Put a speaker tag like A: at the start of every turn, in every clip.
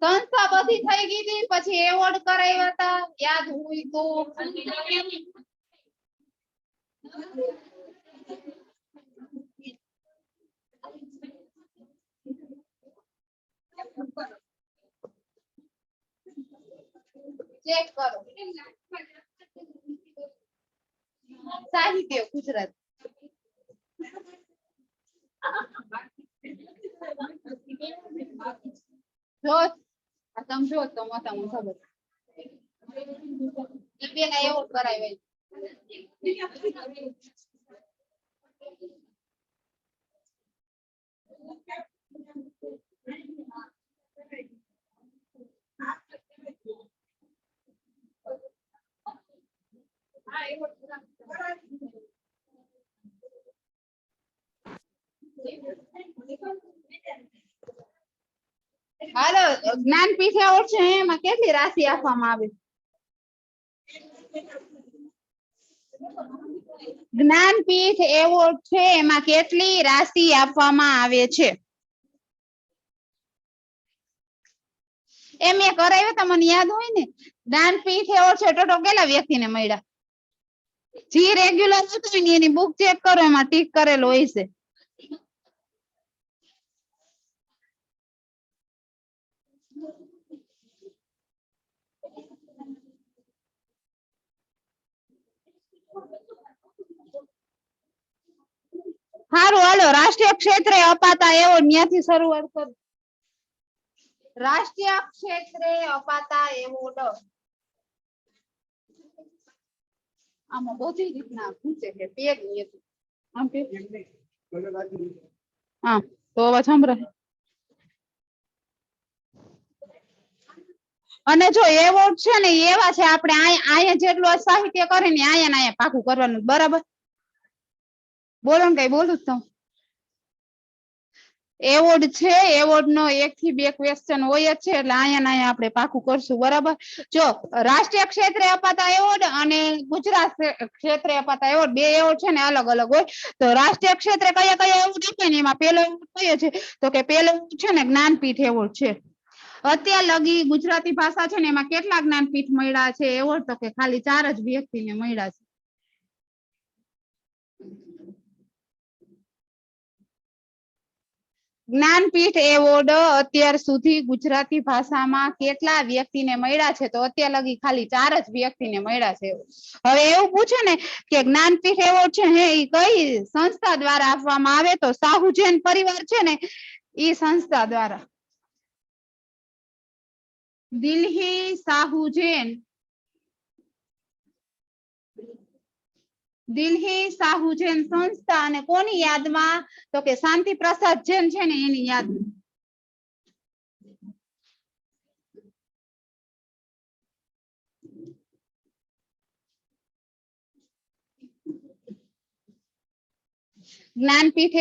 A: સંસ્થા બધી થઈ ગઈ હતી પછી એવોર્ડ કરાવ્યા હતા યાદ હોય તો ચેક કરો સાહિત્ય ગુજરાત જો તમે જો તો મોટા મોટા ખબર બેના એવોર્ડ કરાવ્યા હાલો જ્ઞાનપીઠ એવોર્ડ છે એમાં કેટલી રાશિ આપવામાં આવે જ્ઞાનપીઠ એવોર્ડ છે એમાં કેટલી રાશિ આપવામાં આવે છે એમ એ કરાવ્યો તો મને યાદ હોય ને જ્ઞાનપીઠ એવોર્ડ છે ટોટલ કેટલા વ્યક્તિને મળ્યા જે રેગ્યુલર હતું ને એની બુક ચેક કરો એમાં ટીક કરેલો હોય છે સારું હાલો રાષ્ટ્રીય ક્ષેત્રે અપાતા એવોર્ડ ત્યાંથી શરૂઆત કરો રાષ્ટ્રીય ક્ષેત્રે અપાતા એવોર્ડ આમાં બધી રીતના પૂછે છે પેગ ની આમ પેગ હા તો અવાજ સંભળાય અને જો એવોર્ડ છે ને એવા છે આપણે અહીંયા જેટલું સાહિત્ય કરે ને અહીંયા પાકું કરવાનું બરાબર બોલો ને કઈ બોલું જ એવોર્ડ છે એવોર્ડ નો 1 થી 2 ક્વેશ્ચન હોય જ છે એટલે અહીંયા આપણે પાકું કરશું બરાબર જો રાષ્ટ્રીય ક્ષેત્રે અપાતા એવોર્ડ અને ગુજરાત ક્ષેત્રે અપાતા એવોર્ડ બે એવોર્ડ છે ને અલગ અલગ હોય તો રાષ્ટ્રીય ક્ષેત્રે કયા કયા એવોર્ડ આપે ને એમાં પહેલો એવોર્ડ કયો છે તો કે પહેલો છે ને જ્ઞાનપીઠ એવોર્ડ છે અત્યાર લગી ગુજરાતી ભાષા છે ને એમાં કેટલા જ્ઞાનપીઠ મળ્યા છે એવોર્ડ તો કે ખાલી 4 જ વ્યક્તિને મળ્યા છે જ્ઞાનપીઠ એવોર્ડ અત્યાર સુધી ગુજરાતી ભાષામાં કેટલા વ્યક્તિને મળ્યા છે તો અત્યાર લગી ખાલી 4 જ વ્યક્તિને મળ્યા છે હવે એવું પૂછે ને કે જ્ઞાનપીઠ એવોર્ડ છે હે ઈ કઈ સંસ્થા દ્વારા આપવામાં આવે તો સાહુ જૈન પરિવાર છે ને ઈ સંસ્થા દ્વારા દિલ્હી સાહુ જૈન દિલ્હી સાહુ જૈન સંસ્થા અને કોની યાદમાં તો કે શાંતિ પ્રસાદ જૈન છે ને એની યાદમાં જ્ઞાનપીઠ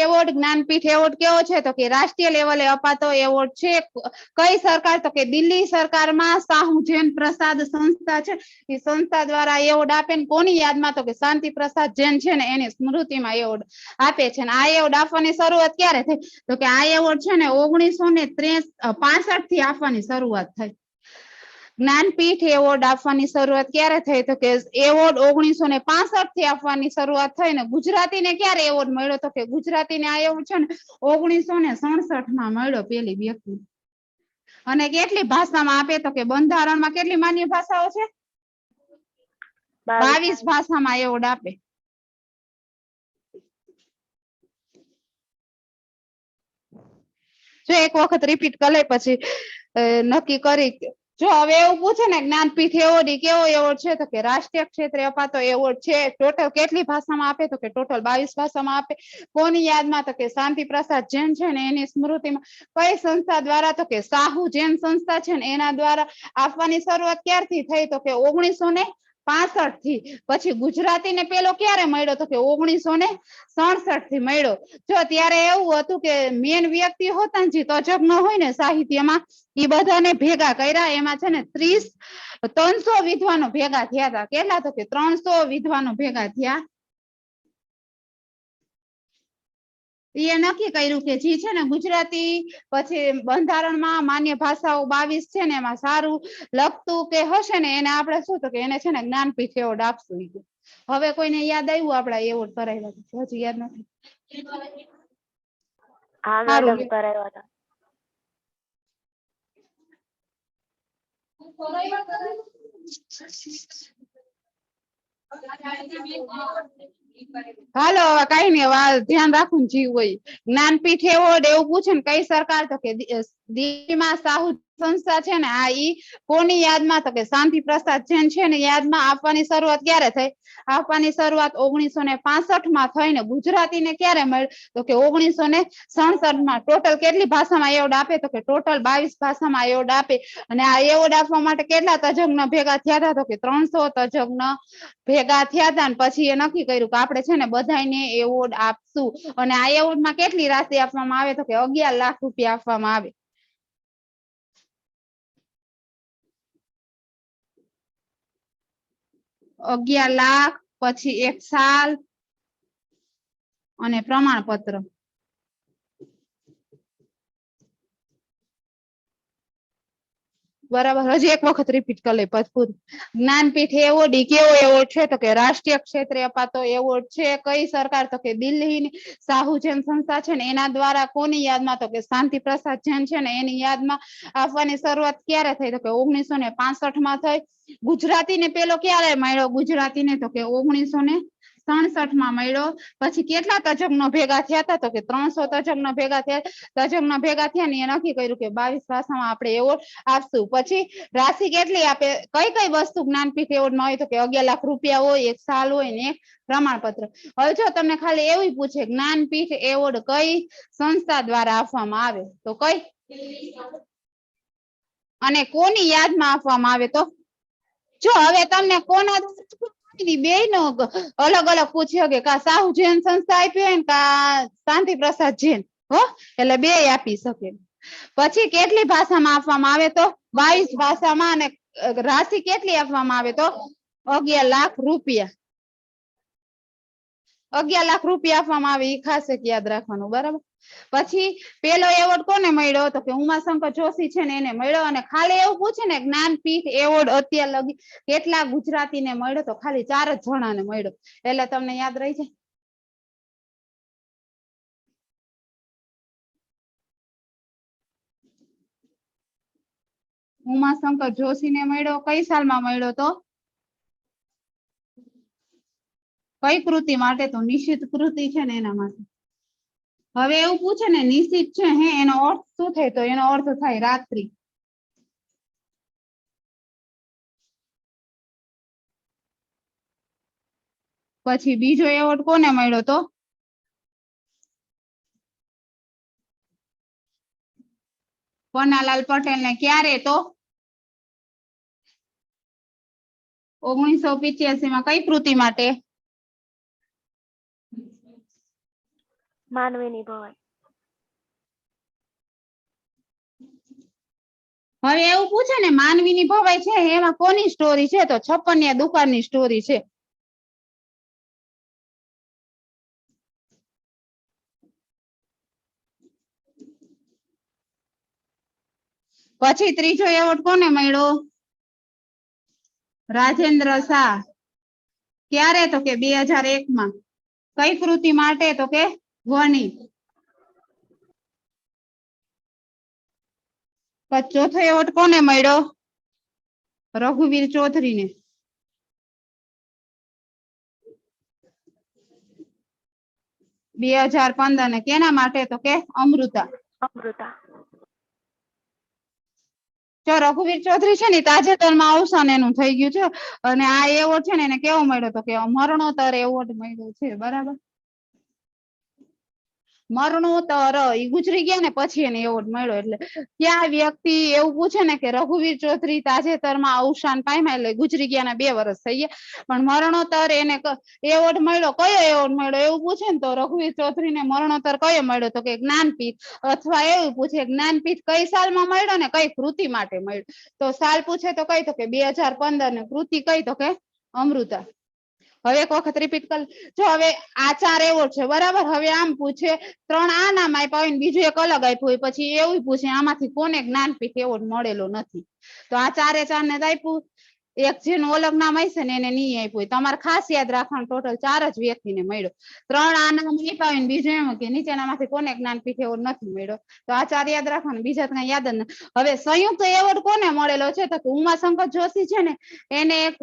A: એવોર્ડ કેવો છે તો કે રાષ્ટ્રીય લેવલે અપાતો એવોર્ડ છે કઈ સરકાર તો કે દિલ્હી સરકારમાં સાહુ જૈન પ્રસાદ સંસ્થા છે એ સંસ્થા દ્વારા એવોર્ડ આપે ને કોની યાદમાં તો કે શાંતિ પ્રસાદ જૈન છે ને એની સ્મૃતિમાં એવોર્ડ આપે છે ને આ એવોર્ડ આપવાની શરૂઆત ક્યારે થઈ તો કે આ એવોર્ડ છે ને 1965 થી આપવાની શરૂઆત થઈ જ્ઞાનપીઠ એવોર્ડ આપવાની શરૂઆત ક્યારે થઈ તો કે એવોર્ડ 1965 થી આપવાની શરૂઆત થઈ ને ગુજરાતીને ક્યારે એવોર્ડ મળ્યો તો કે ગુજરાતીને આ એવોર્ડ છે ને 1967 માં મળ્યો પેલી વ્યક્તિ અને કેટલી ભાષામાં આપે તો કે બંધારણમાં કેટલી માન્ય ભાષાઓ છે 22 ભાષામાં એવોર્ડ આપે જો એક વખત રિપીટ કરી લે પછી નક્કી કરી જો હવે એવું પૂછે ને જ્ઞાનપીઠ એવોર્ડ કેવો એવોર્ડ છે તો કે રાષ્ટ્રીય ક્ષેત્રે અપાતો એવોર્ડ છે ટોટલ કેટલી ભાષામાં આપે તો કે ટોટલ 22 ભાષામાં આપે કોની યાદમાં તો કે શાંતિ પ્રસાદ જૈન છે ને એની સ્મૃતિમાં કઈ સંસ્થા દ્વારા તો કે સાહુ જૈન સંસ્થા છે ને એના દ્વારા આપવાની શરૂઆત ક્યારથી થઈ તો કે 1965 થી પછી ગુજરાતીને પેલો ક્યારે મળ્યો તો કે 1967 થી મળ્યો જો ત્યારે એવું હતું કે મેન વ્યક્તિ હોતા ને જે તજજ્ઞ હોય ને સાહિત્યમાં એ બધાને ભેગા કર્યા એમાં છે ને 300 વિદ્વાનો ભેગા થયા હતા કેટલા તો કે 300 વિદ્વાનો ભેગા થયા એ નક્કી કર્યું કે જે છે ને ગુજરાતી પછી બંધારણમાં માન્ય ભાષાઓ 22 છે ને એમાં સારું લખતું કે હશે ને એને આપણે શું તો કે એને છે ને જ્ઞાનપીઠ એવોર્ડ આપશું. હવે કોઈને યાદ આવ્યું આપડા એવોર્ડ કરાવ્યા હજી યાદ નથી?
B: હા
A: સારું
B: મેડમ કરાવ્યા હતા.
A: હાલો હવે કઈ નઈ, ધ્યાન રાખવું જીવ હોય. જ્ઞાનપીઠ એવોર્ડ એવું પૂછે ને કઈ સરકાર તો કે દિલ્હીમાં સાહુ સંસ્થા છે ને આ ઈ કોની યાદમાં તો કે શાંતિ પ્રસાદ જૈન છે ને યાદમાં આપવાની શરૂઆત ક્યારે થઈ? આપવાની શરૂઆત 1965 માં થઈને ગુજરાતીને ક્યારે મળ્યું તો કે 1967 માં. ટોટલ કેટલી ભાષામાં એવોર્ડ આપે તો કે ટોટલ 22 ભાષામાં એવોર્ડ આપે. અને આ એવોર્ડ આપવા માટે કેટલા તજજ્ઞ ભેગા થયા હતા તો કે 300 તજજ્ઞ ભેગા થયા હતા. પછી એ નક્કી કર્યું કે આપણે છે ને બધાને એવોર્ડ આપશું. અને આ એવોર્ડમાં કેટલી રાશિ આપવામાં આવે તો કે 11 લાખ રૂપિયા આપવામાં આવે. 11 લાખ પછી 1 સાલ અને પ્રમાણપત્ર. બરાબર, હજી એક વખત રિપીટ કરી લે પછી. જ્ઞાનપીઠ એવોર્ડ કેવો એવોર્ડ છે તો કે રાષ્ટ્રીય ક્ષેત્રે અપાતો એવોર્ડ છે. કઈ સરકાર તો કે દિલ્હીની સાહુ જૈન સંસ્થા છે ને એના દ્વારા કોની યાદમાં તો કે શાંતિ પ્રસાદ જૈન છે ને એની યાદમાં આપવાની શરૂઆત ક્યારે થઈ તો કે 1965 માં થઈ. ગુજરાતીને પેલો ક્યારે મળ્યો ગુજરાતીને તો કે 1967 માં મળ્યો. પછી કેટલા તજજ્ઞો ભેગા થયા હતા તો કે 300 તજજ્ઞો ભેગા થયા. તજજ્ઞો ભેગા થયા ને એ નક્કી કર્યું કે 22 ભાષામાં આપણે એવોર્ડ આપશું. પછી રાશિ કેટલી આપે? કઈ કઈ વસ્તુ જ્ઞાનપીઠ એવોર્ડમાં હોય તો કે 11 લાખ રૂપિયા હોય, 1 સાલ હોય ને 1 પ્રમાણપત્ર. હવે જો તમને ખાલી એવું પૂછે જ્ઞાનપીઠ એવોર્ડ કઈ સંસ્થા દ્વારા આપવામાં આવે તો કઈ અને કોની યાદમાં આપવામાં આવે તો જો હવે તમને કોના બે નો અલગ અલગ પૂછ્યો કે કા સાહુ જૈન સંસ્થા આપી હોય ને કા શાંતિ પ્રસાદ જૈન, હો એટલે બે આપી શકે. પછી કેટલી ભાષામાં આપવામાં આવે તો 22 ભાષામાં. અને રાશિ કેટલી આપવામાં આવે તો 11 લાખ રૂપિયા. 11 લાખ રૂપિયા આપવામાં આવે. એ ખાસ એક યાદ રાખવાનું. બરાબર. પછી પેલો એવોર્ડ કોને મળ્યો તો કે ઉમાશંકર જોશી છે ને એને મળ્યો. અને ખાલી એવું પૂછે ને જ્ઞાનપીઠ એવોર્ડ અત્યાર લગી કેટલા ગુજરાતીને મળ્યો તો ખાલી 4 જ જણાને મળ્યો. એટલે તમને યાદ રહી જાય. ઉમાશંકર જોશીને મળ્યો. કઈ સાલમાં મળ્યો તો? કઈ કૃતિ માટે? તો નિશ્ચિત કૃતિ છે ને એના માટે. હવે એવું પૂછે ને નિશ્ચિત છે હે એનો અર્થ શું થાય તો એનો અર્થ થાય રાત્રિ. પછી બીજો એવોર્ડ કોને મળ્યો તો પન્નાલાલ પટેલ ને. ક્યારે તો 1985 માં. કઈ કૃતિ માટે?
B: માનવીની ભવાઈ.
A: હવે એવું પૂછે ને માનવીની ભવાઈ છે એમાં કોની સ્ટોરી છે તો 56 દુકાનની સ્ટોરી છે. પછી ત્રીજો એવોર્ડ કોને મળ્યો? રાજેન્દ્ર શાહ. ક્યારે તો કે 2001 માં. કઈ કૃતિ માટે તો કે ધ્વનિ. ચોથો એવોર્ડ કોને મળ્યો? રઘુવીર ચૌધરીને. 2015 ને. કેના માટે તો કે અમૃતા. જો રઘુવીર ચૌધરી છે ને તાજેતરમાં અવસાન એનું થઈ ગયું છે. અને આ એવોર્ડ છે ને એને કેવો મળ્યો તો કે મરણોત્તર એવોર્ડ મળ્યો છે. બરાબર. મરણોત્તર. ઈ ગુજરી ગયા ને પછી એને એવોર્ડ મળ્યો. એટલે ક્યાં વ્યક્તિ એવું પૂછે ને કે રઘુવીર ચૌધરી તાજેતરમાં અવસાન પામ્યા એટલે ગુજરી ગયા 2 વર્ષ થઈ ગયા. પણ મરણોત્તર એને એવોર્ડ મળ્યો. કયો એવોર્ડ મળ્યો એવું પૂછે ને તો રઘુવીર ચૌધરીને મરણોત્તર કયો મળ્યો તો કે જ્ઞાનપીઠ. અથવા એવું પૂછે જ્ઞાનપીઠ કઈ સાલમાં મળ્યો ને કઈ કૃતિ માટે મળ્યો. તો સાલ પૂછે તો કઈ તો કે 2015 ને. કૃતિ કઈ તો કે અમૃતા. હવે એક વખત રિપીટ કર જો હવે આ 4 એવોર્ડ છે બરાબર હવે આમ પૂછે 3 આ નામ આપ્યા હોય ને બીજું એક અલગ આપ્યું હોય પછી એવું પૂછે આમાંથી કોને જ્ઞાનપીઠ એવોર્ડ મળેલો નથી તો આ 4 ને જ આપ્યું એક જેનું અલગ નામ હશે ને એને નહીં આપ્યું હોય તમારે ખાસ યાદ રાખવાનું ટોટલ 4 જ વ્યક્તિને મળ્યો 3 આ નામ આપ્યા હોય ને બીજું એમ કે નીચેનામાંથી કોને જ્ઞાનપીઠ એવોર્ડ નથી મળ્યો તો આ 4 યાદ રાખવાનું બીજા કઈ યાદ જ નથી હવે સંયુક્ત એવોર્ડ કોને મળેલો છે તો ઉમાશંકર જોશી છે ને એને એક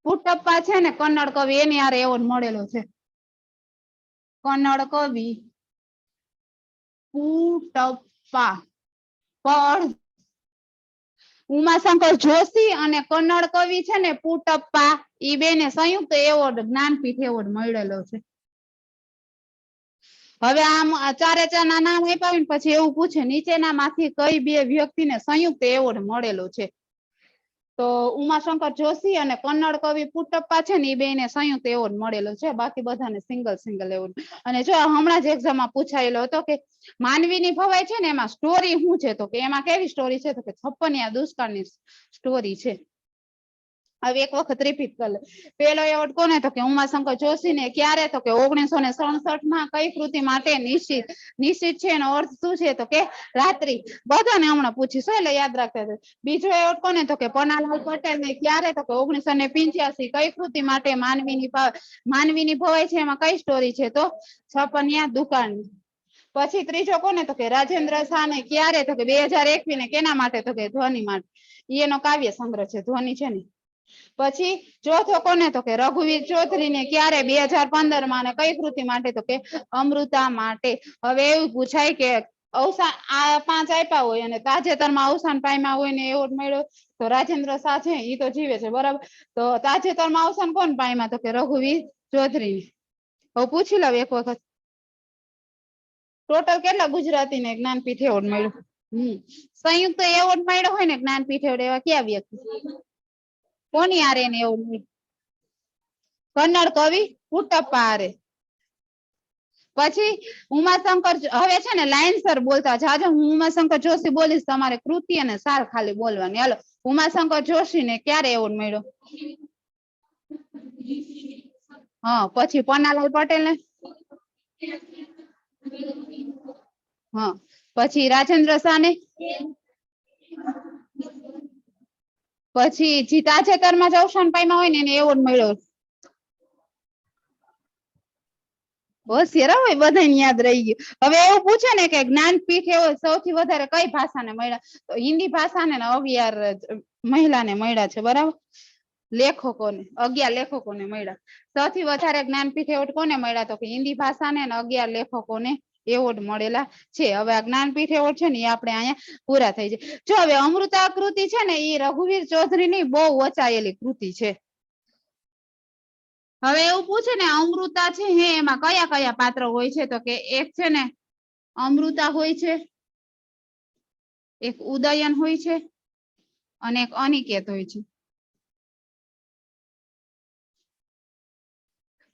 A: પુટ્ટપ્પા છે ને કન્નડ કવિ એની હારે એવોર્ડ મળેલો છે કન્નડ કવિ પુટ્ટપ્પા પણ ઉમાશંકર જોશી અને કન્નડ કવિ છે ને પુટ્ટપ્પા ઈ બેને સંયુક્ત એવોર્ડ જ્ઞાનપીઠ એવોર્ડ મળેલો છે હવે આમ 4 ના નામ આપ્યા હોય ને પછી એવું પૂછે નીચેનામાંથી કઈ બે વ્યક્તિને સંયુક્ત એવોર્ડ મળેલો છે તો ઉમાશંકર જોશી અને કન્નડ કવિ પુટ્ટપ્પા છે ને એ બેને સંયુક્ત એવોર્ડ મળેલો છે બાકી બધાને સિંગલ એવોર્ડ અને જો હમણાં જ એક્ઝામમાં પૂછાયેલો હતો કે માનવીની ભવાઈ છે ને એમાં સ્ટોરી શું છે તો કે એમાં કેવી સ્ટોરી છે તો કે 56 દુષ્કાળની સ્ટોરી છે હવે એક વખત રિપીટ કર લે પેલો એવોર્ડ કોને તો કે ઉમાશંકર જોશી ને ક્યારે તો કે 1967 માં કઈ કૃતિ માટે નિશ્ચિત છે એનો અર્થ શું છે તો કે રાત્રિ બધાને હમણાં પૂછીશું એટલે યાદ રાખતા બીજો એવોર્ડ કોને તો કે પન્નાલાલ પટેલ ને ક્યારે તો કે 1985 કઈ કૃતિ માટે માનવીની ભવાઈ છે એમાં કઈ સ્ટોરી છે તો 56 દુકાળની પછી ત્રીજો કોને તો કે રાજેન્દ્ર શાહ ને ક્યારે તો કે 2021 ને કેના માટે તો કે ધ્વનિ માટે એનો કાવ્ય સંગ્રહ છે ધ્વનિ છે ને પછી ચોથો કોને તો કે રઘુવીર ચૌધરી ને ક્યારે 2015 માં કઈ કૃતિ માટે તો કે અમૃતા માટે હવે એવું પૂછાય કે અવસાન આ 5 આપ્યા હોય અને તાજેતરમાં અવસાન પામ્યા હોય ને એવોર્ડ મળ્યો તો રાજેન્દ્ર શાહ છે ઈ તો જીવે છે બરાબર તો તાજેતરમાં અવસાન કોણ પામ્યા તો કે રઘુવીર ચૌધરી હવે પૂછી લઉં એક વખત ટોટલ કેટલા ગુજરાતીને જ્ઞાનપીઠ એવોર્ડ મળ્યો સંયુક્ત એવોર્ડ મળ્યો હોય ને જ્ઞાનપીઠ એવોર્ડ એવા ક્યાં વ્યક્તિ કોની હારે એને એવોર્ડ મળ્યો કન્નડ કવિ પુટ્ટપ્પા હારે પછી ઉમાશંકર હવે છે ને લાઈનસર બોલતા જાજો હું ઉમાશંકર જોશી બોલીશ તમારે કૃતિ અને સાર ખાલી બોલવાની હાલો ઉમાશંકર જોશી ને ક્યારે એવોર્ડ મળ્યો હા પછી પન્નાલાલ પટેલ ને હા પછી રાજેન્દ્ર શાહ ને પછી તાજેતરમાં જ અવસાન પામ્યા હોય ને એને એવોર્ડ મળ્યો હોશિયાર હોય બધાને યાદ રહી ગયું હવે એવું પૂછે ને કે જ્ઞાનપીઠ એવોર્ડ સૌથી વધારે કઈ ભાષાને મળ્યા તો હિન્દી ભાષાને 11 મહિલાને મળ્યા છે બરાબર લેખકોને 11 લેખકોને મળ્યા સૌથી વધારે જ્ઞાનપીઠ એવોર્ડ કોને મળ્યા તો કે હિન્દી ભાષાને 11 લેખકોને એવોર્ડ મળેલા છે હવે આ જ્ઞાનપીઠ એવોર્ડ છે ને એ આપણે અહીંયા પૂરા થઈ જાય જો હવે અમૃતા કૃતિ છે ને એ રઘુવીર ચૌધરીની બહુ વચાયેલી કૃતિ છે હવે એવું પૂછે ને અમૃતા છે હે એમાં કયા કયા પાત્ર હોય છે તો કે એક છે ને અમૃતા હોય છે એક ઉદયન હોય છે અને એક અનિકેત હોય છે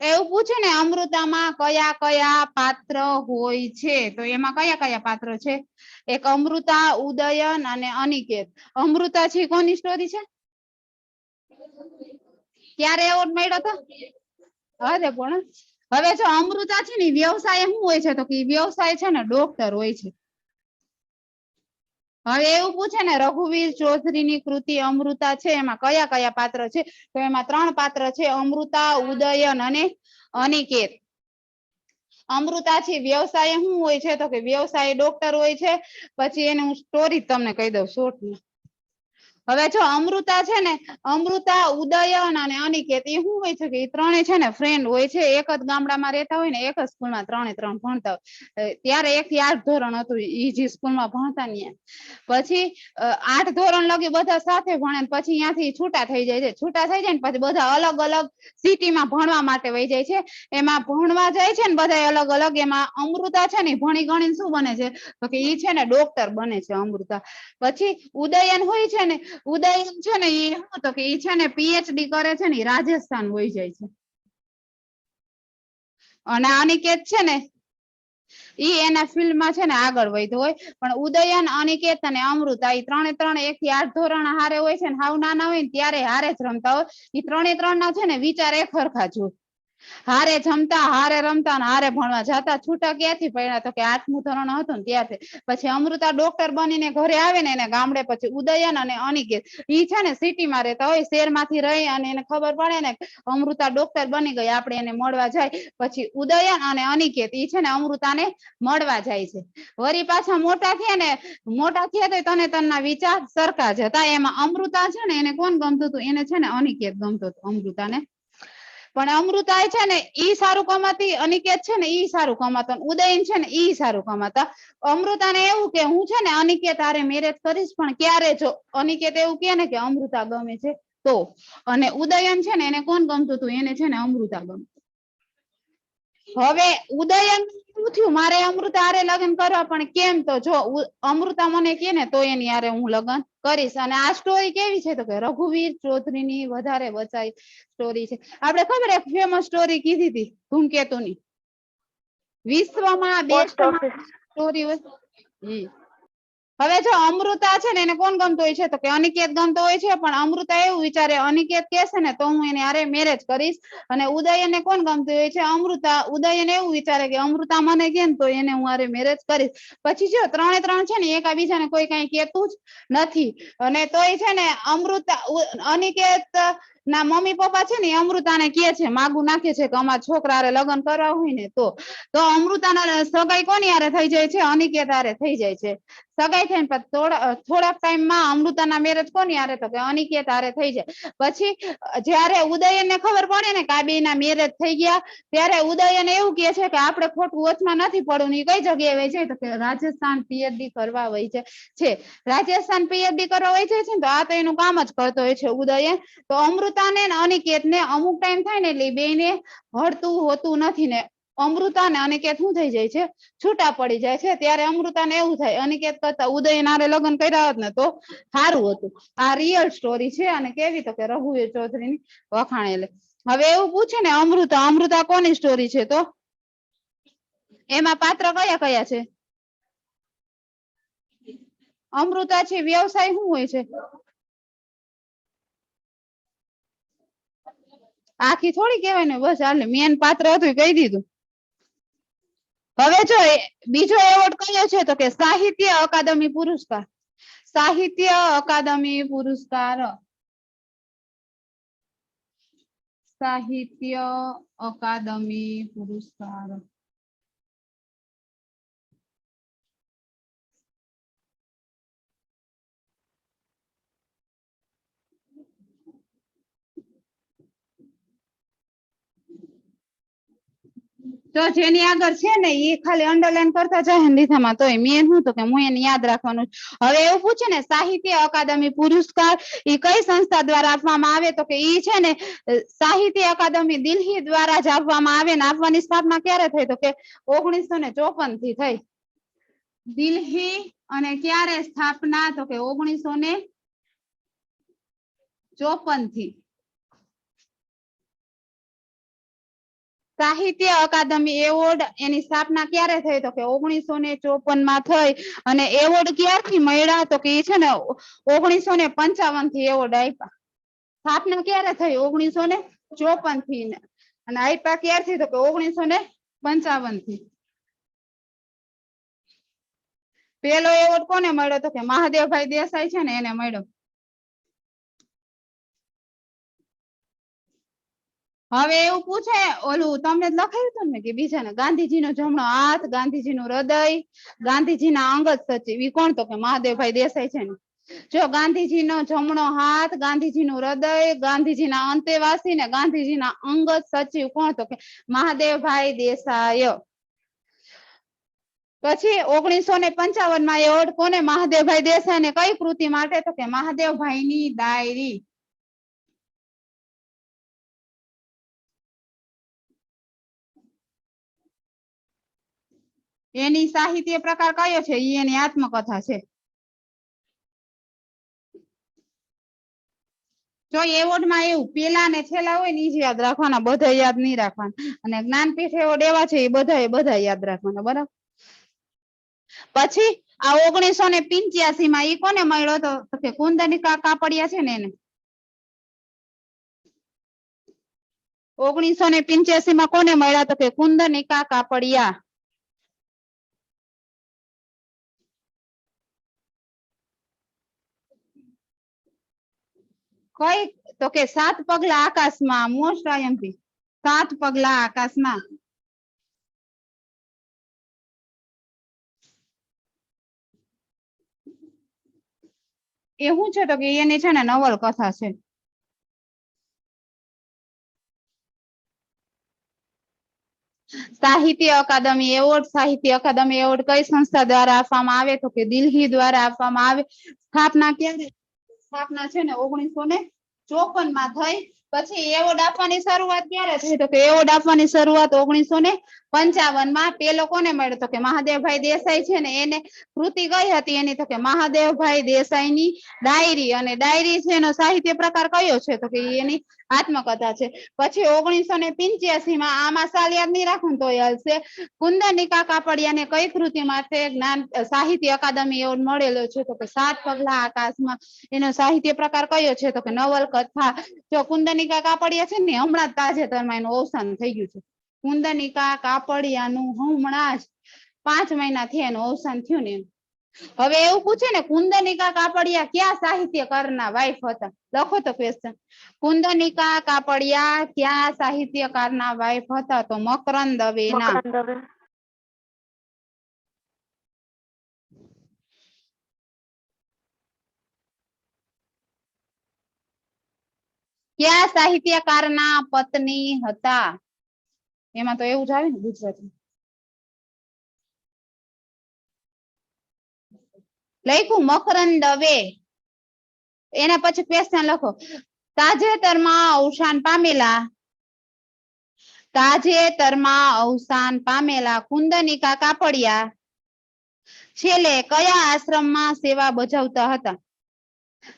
A: એવું પૂછે ને અમૃતામાં કયા કયા પાત્ર હોય છે તો એમાં કયા કયા પાત્ર છે એક અમૃતા ઉદયન અને અનિકેત અમૃતા છે કોની સ્ટોરી છે ક્યારે એવોર્ડ મળ્યો તો અરે પણ હવે જો અમૃતા છે ને વ્યવસાય શું હોય છે તો કે વ્યવસાય છે ને ડોક્ટર હોય છે હવે એવું પૂછે ને રઘુવીર ચૌધરીની કૃતિ અમૃતા છે એમાં કયા કયા પાત્ર છે તો એમાં 3 પાત્ર છે અમૃતા ઉદયન અને અનિકેત અમૃતા છે વ્યવસાય શું હોય છે તો કે વ્યવસાય ડોક્ટર હોય છે પછી એને હું સ્ટોરી તમને કહી દઉં શોર્ટમાં હવે જો અમૃતા છે ને અમૃતા ઉદયન અને અનિકેત એ શું હોય છે કે એ ત્રણે છે ને ફ્રેન્ડ હોય છે એક જ ગામડામાં રહેતા હોય ને એક જ સ્કૂલમાં 3 ભણતા હોય ત્યારે 1 થી 8 ધોરણ હતું ઈ જે સ્કૂલમાં ભણતા ને પછી 8 ધોરણ લગી બધા સાથે ભણે પછી ત્યાંથી છૂટા થઈ જાય છે છૂટા થઈ જાય ને પછી બધા અલગ અલગ સિટીમાં ભણવા માટે વહી જાય છે એમાં ભણવા જાય છે ને બધા અલગ અલગ એમાં અમૃતા છે ને ભણી ગણીને શું બને છે તો કે ઈ છે ને ડોક્ટર બને છે અમૃતા પછી ઉદયન હોય છે ને ઉદયન છે ને એ શું તો કે ઈ છે ને પીએચડી કરે છે ને રાજસ્થાન વહી જાય છે અને અનિકેત છે ને ઈ એના ફિલ્ડમાં છે ને આગળ વધ્યો હોય પણ ઉદયન અનિકેત અને અમૃતા ઈ 3 1 થી 8 ધોરણ હારે હોય છે ને હાવ નાના હોય ને ત્યારે હારે જ રમતા હોય ઈ 3 ના છે ને વિચાર એક સરખા જ હોય હારે જમતા, હારે રમતા ને હારે ભણવા જતા. છૂટા ક્યાંથી પડ્યા તો કે 8મું ધોરણ હતું ને ત્યારથી. પછી અમૃતા ડોક્ટર બનીને ઘરે આવે ને એને ગામડે પછી ઉદયન અને અનિકેત ઈ છે ને સિટીમાં રહેતા હોય, શહેરમાંથી રહી અને એને ખબર પડે ને અમૃતા ડોક્ટર બની ગઈ, આપણે એને મળવા જાય. પછી ઉદયન અને અનિકેત ઈ છે ને અમૃતાને મળવા જાય છે. વળી પાછા મોટા થયા ને, મોટા થયા તો તને તનના વિચાર સરખા જ હતા. એમાં અમૃતા છે ને એને કોણ ગમતું હતું? એને છે ને અનિકેત ગમતો હતો અમૃતાને. પણ અમૃતા છે ને ઈ સારું કમાતી, અનિકેત છે ને ઈ સારું કમાતો, ઉદયન છે ને ઈ સારું કમાતા. અમૃતાને એવું કે હું છે ને અનિકેત હારે મેરેજ કરીશ, પણ ક્યારે? જો અનિકેત એવું કે ને કે અમૃતા ગમે છે તો. અને ઉદયન છે ને એને કોણ ગમતું હતું? એને છે ને અમૃતા ગમતું. હવે ઉદયન એવું થયું મારે અમૃતા હારે લગ્ન કરવા, પણ કેમ? તો જો અમૃતા મને કે ને તો એની હારે હું લગ્ન કરીશ. અને આ સ્ટોરી કેવી છે તો કે રઘુવીર ચૌધરીની વધારે વચાઈ સ્ટોરી છે. આપણે ખબર એક ફેમસ સ્ટોરી કીધી હતી ધૂમકેતુની, વિશ્વમાં બેસ્ટ સ્ટોરી હોય. હવે જો અમૃતા છે ને એને કોણ ગમતો હોય છે તો કે અનિકેત ગમતો હોય છે. પણ અમૃતા એવું વિચારે અનિકેત કહેશે ને તો હું એને હારે મેરેજ કરીશ. અને ઉદયનને કોણ ગમતું હોય છે? અમૃતા. ઉદયન એવું વિચારે કે અમૃતા મને કે ને તો એને હું હારે મેરેજ કરીશ. પછી જો 3 છે ને એકાબીજાને કોઈ કઈ કેતું જ નથી. અને તોય છે ને અમૃતા અનિકેત ના મમ્મી પપ્પા છે ને અમૃતાને કે છે, માગું નાખે છે કે અમારા છોકરા હારે લગ્ન કરવા હોય ને તો અમૃતાના સગાઈ કોની હારે થઈ જાય છે? અનિકેત હારે થઈ જાય છે. સગાઈ થઈને થોડાક ટાઈમમાં અમૃતાના મેરેજ કોની હારે તો કે અનિકેત હારે થઈ જાય. પછી જયારે ઉદયનને ખબર પડે ને કે આ બેયના મેરેજ થઈ ગયા, ત્યારે ઉદયન એવું કે છે કે આપણે ખોટું વચમાં નથી પડવું. એ કઈ જગ્યાએ વહી જાય તો કે રાજસ્થાન પીએચડી કરવા વહી જાય છે. રાજસ્થાન પીએચડી કરવા વહી જાય છે ને તો આ તો એનું કામ જ કરતો હોય છે ઉદયન. તો અમૃતાને ને અનિકેતને અમુક ટાઈમ થાય ને એટલે બેયને હળતું હોતું નથી ને અમૃતા ને અનિકેત શું થઈ જાય છે? છૂટા પડી જાય છે. ત્યારે અમૃતાને એવું થાય અનિકેત કરતા ઉદયન હારે લગ્ન કર્યા હોત ને તો સારું હતું. આ રિયલ સ્ટોરી છે. અને કેવી તો કે રઘુવીર ચૌધરીની વખાણેલી. હવે એવું પૂછે ને અમૃતા, અમૃતા કોની સ્ટોરી છે? તો એમાં પાત્ર કયા કયા છે? અમૃતા છે વ્યવસાય શું હોય છે? આખી થોડી કહેવાય ને, બસ હાલે મેન પાત્ર હતું કહી દીધું. હવે જો બીજો એવોર્ડ કયો છે તો કે સાહિત્ય અકાદમી પુરસ્કાર. સાહિત્ય અકાદમી પુરસ્કાર, સાહિત્ય અકાદમી પુરસ્કાર. તો જેની આગળ છે ને એ ખાલી અંડરલાઈન કરતા જાય લીધામાં, તોય મેન શું તો કે હું એને યાદ રાખવાનું. હવે એવું પૂછે ને સાહિત્ય અકાદમી પુરસ્કાર એ કઈ સંસ્થા દ્વારા આપવામાં આવે તો કે ઈ છે ને સાહિત્ય અકાદમી દિલ્હી દ્વારા જ આપવામાં આવે. ને આપવાની સ્થાપના ક્યારે થઈ તો કે 1954 થી થઈ દિલ્હી. અને ક્યારે સ્થાપના તો કે 1954 થી. સાહિત્ય અકાદમી એવોર્ડ એની સ્થાપના ક્યારે થઈ તો કે 1954 થઈ. અને એવોર્ડ ક્યારથી મળ્યા તો કે એ છે ને 1955 થી એવોર્ડ આપ્યા. સ્થાપના ક્યારે થઈ? 1954 થી. અને આપ્યા ક્યારથી તો કે 1955 થી. પેલો એવોર્ડ કોને મળ્યો તો કે મહાદેવભાઈ દેસાઈ છે ને એને મળ્યો. હવે એવું પૂછે ઓલું તમને લખાયું હતું ને કે બીજાને ગાંધીજીનો જમણો હાથ, ગાંધીજીનું હૃદય, ગાંધીજીના અંગત સચિવ ઈ કોણ તો કે મહાદેવભાઈ દેસાઈ છે ને. જો ગાંધીજીનો જમણો હાથ, ગાંધીજીનું હૃદય, ગાંધીજીના અંતેવાસી ને ગાંધીજીના અંગત સચિવ કોણ તો કે મહાદેવભાઈ દેસાઈ. પછી 1955 એવોર્ડ કોને? મહાદેવભાઈ દેસાઈ ને કઈ કૃતિ માટે તો કે મહાદેવભાઈની ડાયરી. એની સાહિત્ય પ્રકાર કયો છે? ઈ એની આત્મકથા છે. જો એવોર્ડ માં એવું પેલા ને છેલ્લા હોય ને ઈ જ યાદ રાખવાના, બધા યાદ નહીં રાખવાના. અને જ્ઞાનપીઠ એવોર્ડ એવા છે એ બધા યાદ રાખવાના, બરાબર. પછી આ 1985 માં ઈ કોને મળ્યો તો કે કુંદનિકા કાપડિયા છે ને એને. 1985 માં કોને મળ્યા તો કે કુંદનિકા કાપડિયા। કઈ તો કે 7 પગલા આકાશમાં, મોસ્ટ આઈએમપી 7 પગલા આકાશમાં। એ શું છે તો કે એની છે ને નવલકથા છે। સાહિત્ય અકાદમી એવોર્ડ કઈ સંસ્થા દ્વારા આપવામાં આવે તો કે દિલ્હી દ્વારા આપવામાં આવે। સ્થાપના ક્યારે? સ્થાપના છે ને 1954 માં થઈ। પછી એવોર્ડ આપવાની શરૂઆત ક્યારે થઈ તો કે એવોર્ડ આપવાની શરૂઆત 1955 માં। પેલો કોને મળ્યો તો કે મહાદેવભાઈ દેસાઈ છે ને એને કૃતિ કઈ હતી એની તો કે મહાદેવભાઈ દેસાઈની ડાયરી। અને ડાયરી છે એનો સાહિત્ય પ્રકાર કયો છે તો કે એની આત્મકથા છે। પછી 1985 માં આમાં સાલ યાદ નહીં રાખું તો હાલશે। કુંદનિકા કાપડિયાને કઈ કૃતિ માટે સાહિત્ય અકાદમી એવોર્ડ મળેલો છે તો કે 7 પગલા આકાશમાં। એનો સાહિત્ય પ્રકાર કયો છે તો કે નવલકથા। જો કુંદનિકા કાપડિયા છે ને હમણાં જ તાજેતરમાં એનું અવસાન થઈ ગયું છે। કુંદનિકા કાપડિયાનું હમણાં જ 5 મહિનાથી એનું અવસાન થયું ને। હવે એવું પૂછે ને કુંદનિકા કાપડિયા ક્યાં સાહિત્યકારના વાઇફ હતા? લખો તો ક્વેશ્ચન। કુંદનિકા કાપડિયા ક્યાં સાહિત્યકારના વાઇફ હતા તો મકરંદ દવેના। ક્યાં સાહિત્યકારના પત્ની હતા? એમાં તો એવું જ આવે ને ગુજરાતી લખ્યું મકરંદ દવે। એના પછી ક્વેશ્ચન લખો તાજેતરમાં અવસાન પામેલા કુંદનિકા કાપડિયા છેલ્લે કયા આશ્રમમાં સેવા બજાવતા હતા?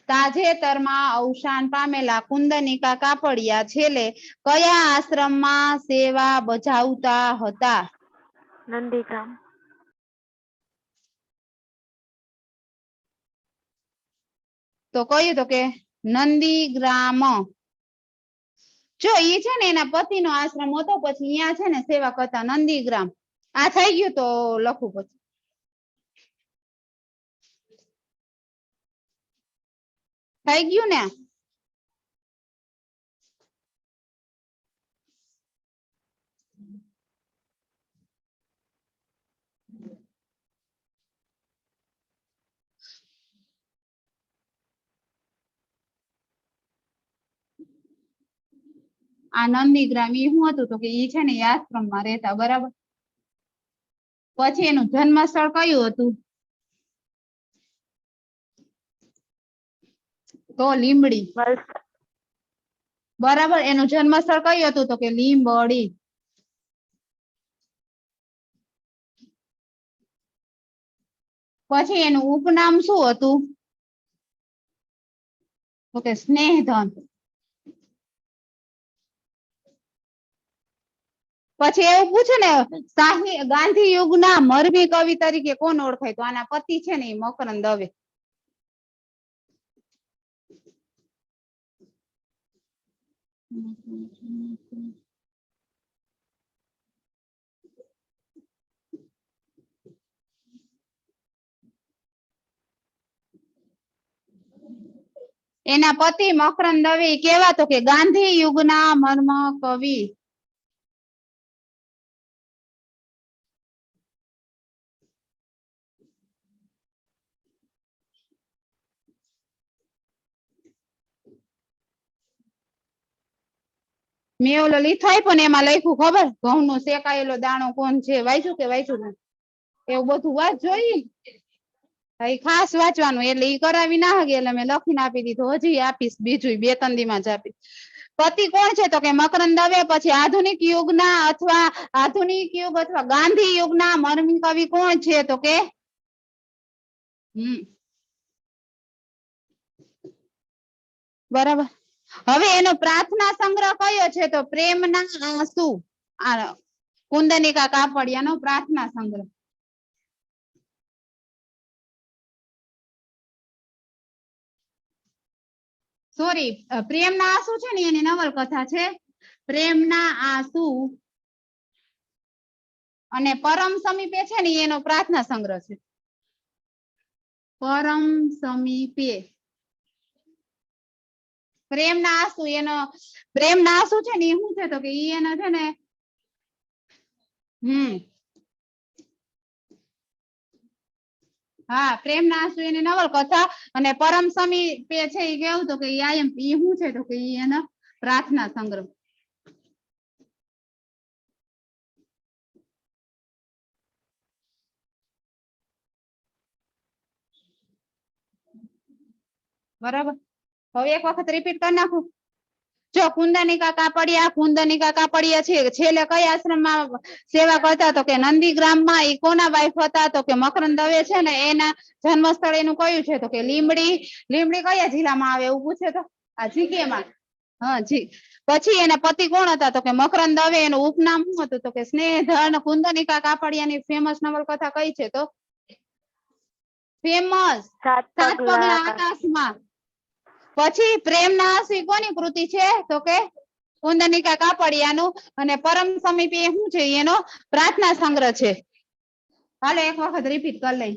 A: તાજેતરમાં અવસાન પામેલા કુંદનિકા કાપડિયા છેલ્લે કયા આશ્રમમાં સેવા બજાવતા હતા?
B: નંદીગ્રામ।
A: તો કયું તો કે નંદીગ્રામ। જો એ છે ને એના પતિનો આશ્રમ હતો પછી અહીંયા છે ને સેવા કરતા નંદીગ્રામ। આ થઈ ગયું તો લખું પછી થઈ ગયું ને। આ નંદીગ્રામ એ શું હતું તો કે એ છે ને આશ્રમમાં રહેતા બરાબર। પછી એનું જન્મ સ્થળ કયું હતું તો લીંબડી બરાબર। એનું જન્મ સ્થળ કયું હતું તો કે લીંબડી। પછી એનું ઉપનામ શું હતું તો કે સ્નેહધન। પછી એવું પૂછે ને ગાંધી યુગના મરમી કવિ તરીકે કોણ ઓળખાય તો આના પતિ છે ને મકરંદ દવે। એના પતિ મકરંદ દવે કેવા તો કે ગાંધી યુગના મર્મ કવિ। મેં ઓલો લીધો પણ એમાં લખ્યું ખબર ઘઉંનો શેકાયેલો દાણો કોણ છે? વાંચ્યું કે વાંચ્યું નહીં? એવું બધું વાત જોઈ ખાસ વાંચવાનું એટલે ઈ કરાવી ના હગે એટલે મેં લખીને આપી દીધું। હજી આપીશ બીજું 2-3 દી માં જ આપીશ। પતિ કોણ છે તો કે મકરંદ દવે। પછી આધુનિક યુગ અથવા ગાંધી યુગના મરમી કવિ કોણ છે તો કે બરાબર। હવે એનો પ્રાર્થના સંગ્રહ કયો છે તો પ્રેમના આંસુ। કુંદનિકા કાપડિયાનો પ્રાર્થના સંગ્રહ। સોરી પ્રેમના આંસુ છે ને એની નવલકથા છે। પ્રેમના આંસુ અને પરમ સમીપે છે ને એનો પ્રાર્થના સંગ્રહ છે. પરમ સમીપે પ્રેમના આંસુ એનો પ્રેમના આંસુ છે ને એ શું છે તો કે એનો છે ને હા પ્રેમના આંસુ એની નવલકથા અને પરમ સમીપે છે એ કેવું તો કે એ શું છે તો કે એનો પ્રાર્થના સંગ્રહ. બરાબર હવે એક વખત રિપીટ કરી નાખું. જો કુંદનિકા કાપડિયા છે છેલ્લે કયા આશ્રમમાં સેવા કરતા તો કે નંદીગ્રામમાં. એ કોના વાઇફ હતા તો કે મકરંદ દવે છે ને એના જન્મ સ્થળ એનું કયું છે તો કે લીમડી કયા જિલ્લામાં આવે એવું પૂછે તો આ જીકેમાં. હા જી પછી એના પતિ કોણ હતા તો કે મકરંદ દવે. એનું ઉપનામ શું હતું તો કે સ્નેહધન. કુંદનિકા કાપડિયાની ફેમસ નવલકથા કઈ છે તો ફેમસ
B: સાત
A: સાત
B: પગલા
A: પગલા
B: આકાશ.
A: આકાશમાં. પછી પ્રેમના આંસુ કોની કૃતિ છે તો કે કુંદનિકા કાપડિયાનું અને પરમ સમીપે શું છે એનો પ્રાર્થના સંગ્રહ છે. હાલો એક વખત રિપીટ કરી લઈ.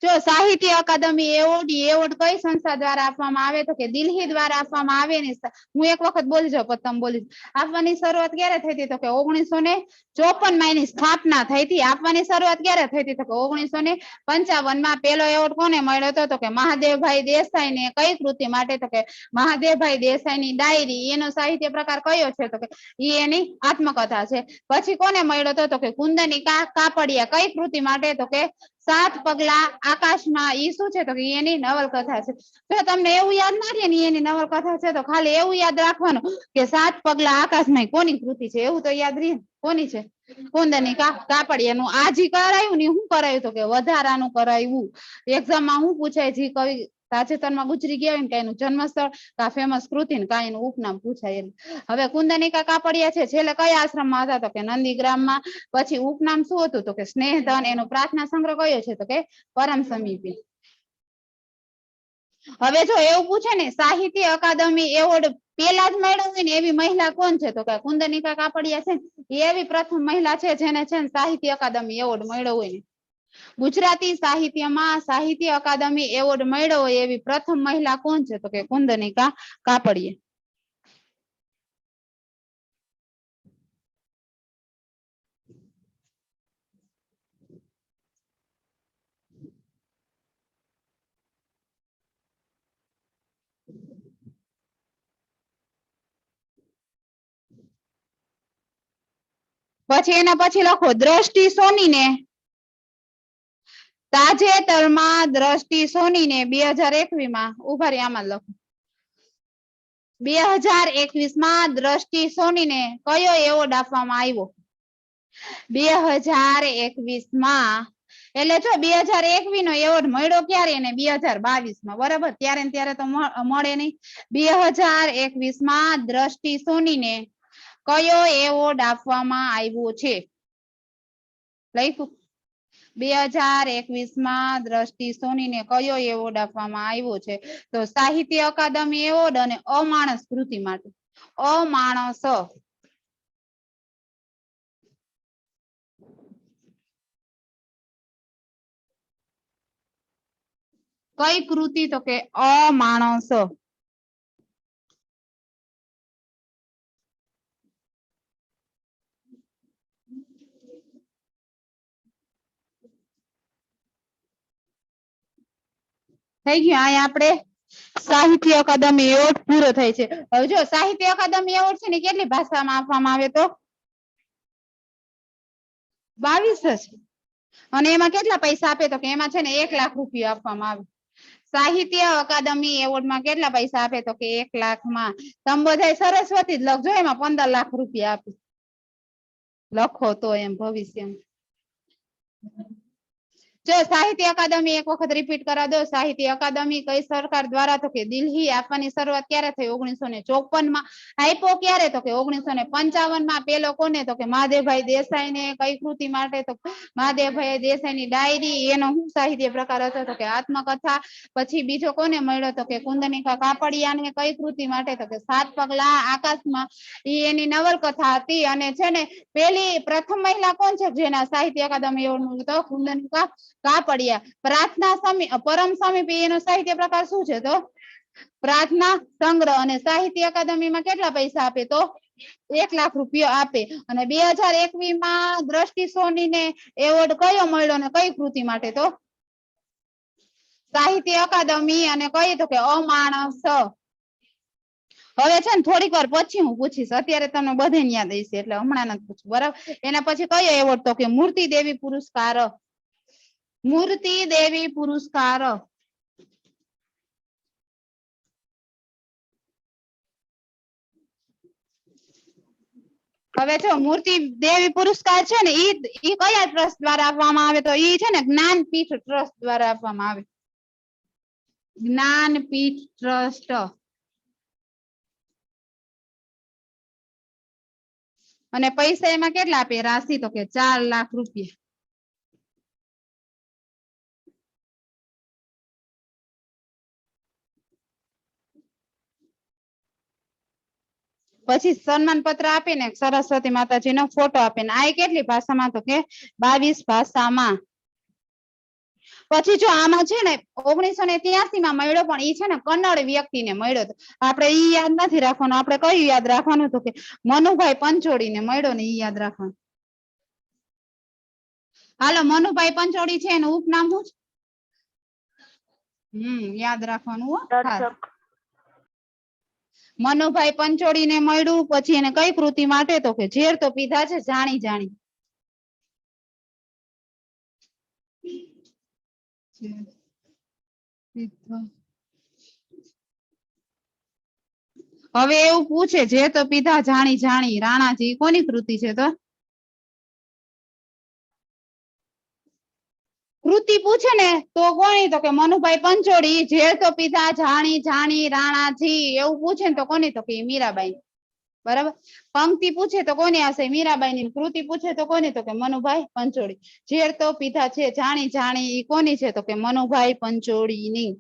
A: જો સાહિત્ય અકાદમી એવોર્ડ કઈ સંસ્થા દ્વારા આપવામાં આવે તો કે દિલ્હી દ્વારા આપવામાં આવે ને. હું એક વખત બોલી જાઉં પછી તમે બોલી આપવાની શરૂઆત ક્યારે થઈ હતી તો કે 1954 એની સ્થાપના થઈ હતી. આપવાની શરૂઆત ક્યારે થઈ હતી તો કે 1955 પેલો એવોર્ડ કોને મળ્યો હતો તો કે મહાદેવભાઈ દેસાઈ ને. કઈ કૃતિ માટે તો કે મહાદેવભાઈ દેસાઈની ડાયરી. એનો સાહિત્ય પ્રકાર કયો છે તો કે એની આત્મકથા છે. પછી કોને મળ્યો હતો તો કે કુંદનિકા કાપડિયા. કઈ કૃતિ માટે તો કે સાત પગલા આકાશમાં. ઈ શું છે તો કે એની નવલકથા છે. જો તમને એવું યાદ ના રહે ને એની નવલકથા છે તો ખાલી એવું યાદ રાખવાનું કે સાત પગલા આકાશમાં કોની કૃતિ છે. એવું તો યાદ રહે કોની છે કુંદનિકા કાપડિયાનું. આ જી કરાયું ને શું કરાયું તો કે વધારાનું કરાયું. એક્ઝામમાં શું પૂછાય જી કવિ તાજેતરમાં ગુજરી ગયા હોય ને એનું જન્મસ્થળ કા ફેમસ કૃતિ ને કા એનું ઉપનામ પૂછાય. હવે કુંદનિકા કાપડિયા છે છેલ્લે કયા આશ્રમમાં હતા તો કે નંદીગ્રામમાં. પછી ઉપનામ શું હતું તો કે સ્નેહધન. એનો પ્રાર્થના સંગ્રહ કયો છે તો કે પરમ સમીપે. હવે જો એવું પૂછે ને સાહિત્ય અકાદમી એવોર્ડ પેલા જ મળ્યો હોય ને એવી મહિલા કોણ છે તો કે કુંદનિકા કાપડિયા છે ને એવી પ્રથમ મહિલા છે જેને છે ને સાહિત્ય અકાદમી એવોર્ડ મળ્યો હોય ને. ગુજરાતી સાહિત્યમાં સાહિત્ય અકાદમી એવોર્ડ મળ્યો હોય એવી પ્રથમ મહિલા કોણ છે તો કે કુંદનિકા કાપડિયા. પછી એના પછી લખો દ્રષ્ટિ સોનીને તાજેતરમાં દ્રષ્ટિ સોનીને 2021 માં ઉભા રહી આમાં લખો 2021 માં દ્રષ્ટિ સોનીને કયો એવોર્ડ આપવામાં આવ્યો 2021 માં. એટલે જો 2021 નો એવોર્ડ મળ્યો ક્યારે એને 2022 માં. બરાબર ત્યારે ને ત્યારે તો મળે નહીં. 2021 માં દ્રષ્ટિ સોનીને કયો એવોર્ડ આપવામાં આવ્યો છે લખ્યું 2021 માં દ્રષ્ટિ સોનીને કયો એવોર્ડ આપવામાં આવ્યો છે તો સાહિત્ય અકાદમી એવોર્ડ અને અમાણસ કૃતિ માટે. અમાણસ કઈ કૃતિ તો કે અમાણસ. થઈ ગયું અહીંયા આપણે સાહિત્ય અકાદમી એવોર્ડ પૂરો થાય છે. હવે જો સાહિત્ય અકાદમી એવોર્ડ છે ને કેટલી ભાષામાં આપવામાં આવે તો 22 છે. અને એમાં કેટલા પૈસા આપે તો કે એમાં છે ને 1 લાખ રૂપિયા આપવામાં આવે. સાહિત્ય અકાદમી એવોર્ડમાં કેટલા પૈસા આપે તો કે 1 લાખમાં. તમે બધા સરસ્વતી જ લખજો એમાં 15 લાખ રૂપિયા આપે લખો તો એમ ભવિષ્યમાં. જો સાહિત્ય અકાદમી એક વખત રિપીટ કરા દો. સાહિત્ય અકાદમી કઈ સરકાર દ્વારા તો કે દિલ્હી આપવાની શરૂઆત ક્યારે થઈ? 1954 માં. આપ્યો ક્યારે? તો કે 1955 માં. પેલો કોને? તો કે મહાદેવભાઈ દેસાઈ ને. કઈ કૃતિ માટે? તો મહાદેવભાઈ દેસાઈ ની ડાયરી. એનો શું સાહિત્ય પ્રકાર હતો? તો કે આત્મકથા. પછી બીજો કોને મળ્યો? તો કે કુંદનિકા કાપડિયા ને. કઈ કૃતિ માટે? તો કે 7 પગલા આકાશમાં. એની નવલકથા હતી. અને છે ને પેલી પ્રથમ મહિલા કોણ છે જેના સાહિત્ય અકાદમી એવોર્ડ મળ્યો? તો કુંદનિકા કાપડિયા. પ્રાર્થના પરમ સમીપી એનો સાહિત્ય પ્રકાર શું છે? તો પ્રાર્થના સંગ્રહ. અને સાહિત્ય અકાદમીમાં કેટલા પૈસા આપે? તો 1 લાખ રૂપિયા આપે. અને 2021 માં દ્રષ્ટિ સોની ને એવોર્ડ કયો મળ્યો ને કઈ કૃતિ માટે? તો સાહિત્ય અકાદમી. અને કઈ? તો કે અમાણસ. હવે છે ને થોડીક વાર પછી હું પૂછીશ, અત્યારે તમને બધાને યાદ હશે એટલે હમણાં નથી પૂછું, બરાબર? એના પછી કયો એવોર્ડ? તો કે મૂર્તિ દેવી પુરસ્કાર. મૂર્તિ દેવી પુરસ્કાર. હવે જો મૂર્તિ દેવી પુરસ્કાર છે ને ઈ કયા ટ્રસ્ટ દ્વારા આપવામાં આવે? તો ઈ છે ને જ્ઞાનપીઠ ટ્રસ્ટ દ્વારા આપવામાં આવે. જ્ઞાનપીઠ ટ્રસ્ટ. અને પૈસા એમાં કેટલા આપે? રાશિ તો કે 4 લાખ રૂપિયા. પછી સન્માન પત્ર આપે ને સરસ્વતી માતાજીનો ફોટો આપે ને. આ કેટલી ભાષામાં? તો કે 22 ભાષામાં. પછી જો આમાં છે ને 1983 માં મળ્યો, પણ ઈ છે ને કન્નડ વ્યક્તિને મળ્યો. આપણે ઈ યાદ નથી રાખવાનું, આપણે કયું યાદ રાખવાનું? તો કે મનુભાઈ પંચોળીને મળ્યો ને ઈ યાદ રાખવાનું. હાલો, મનુભાઈ પંચોળી છે એનું ઉપનામ શું છે? યાદ રાખવાનું હો.
B: દર્શક.
A: મનુભાઈ પંચોળી ને મળ્યું. પછી એને કઈ કૃતિ માટે? તો કે ઝેર તો પીધા છે જાણી જાણી. હવે એવું પૂછે, જે તો પીધા જાણી જાણી રાણાજી કોની કૃતિ છે? તો કૃતિ પૂછે ને તો કોની? તો કે મનુભાઈ પંચોળી. જે તો પીધા જાણી જાણી રાણાજી એવું પૂછે ને તો કોની? તો કે મીરાબાઈ. બરાબર. પંક્તિ પૂછે તો કોની હશે? મીરાબાઈ ની. કૃતિ પૂછે તો કોની? તો કે મનુભાઈ પંચોળી. ઝેર તો પીધા છે જાણી જાણી ઈ કોની છે? તો કે મનુભાઈ પંચોળી ની.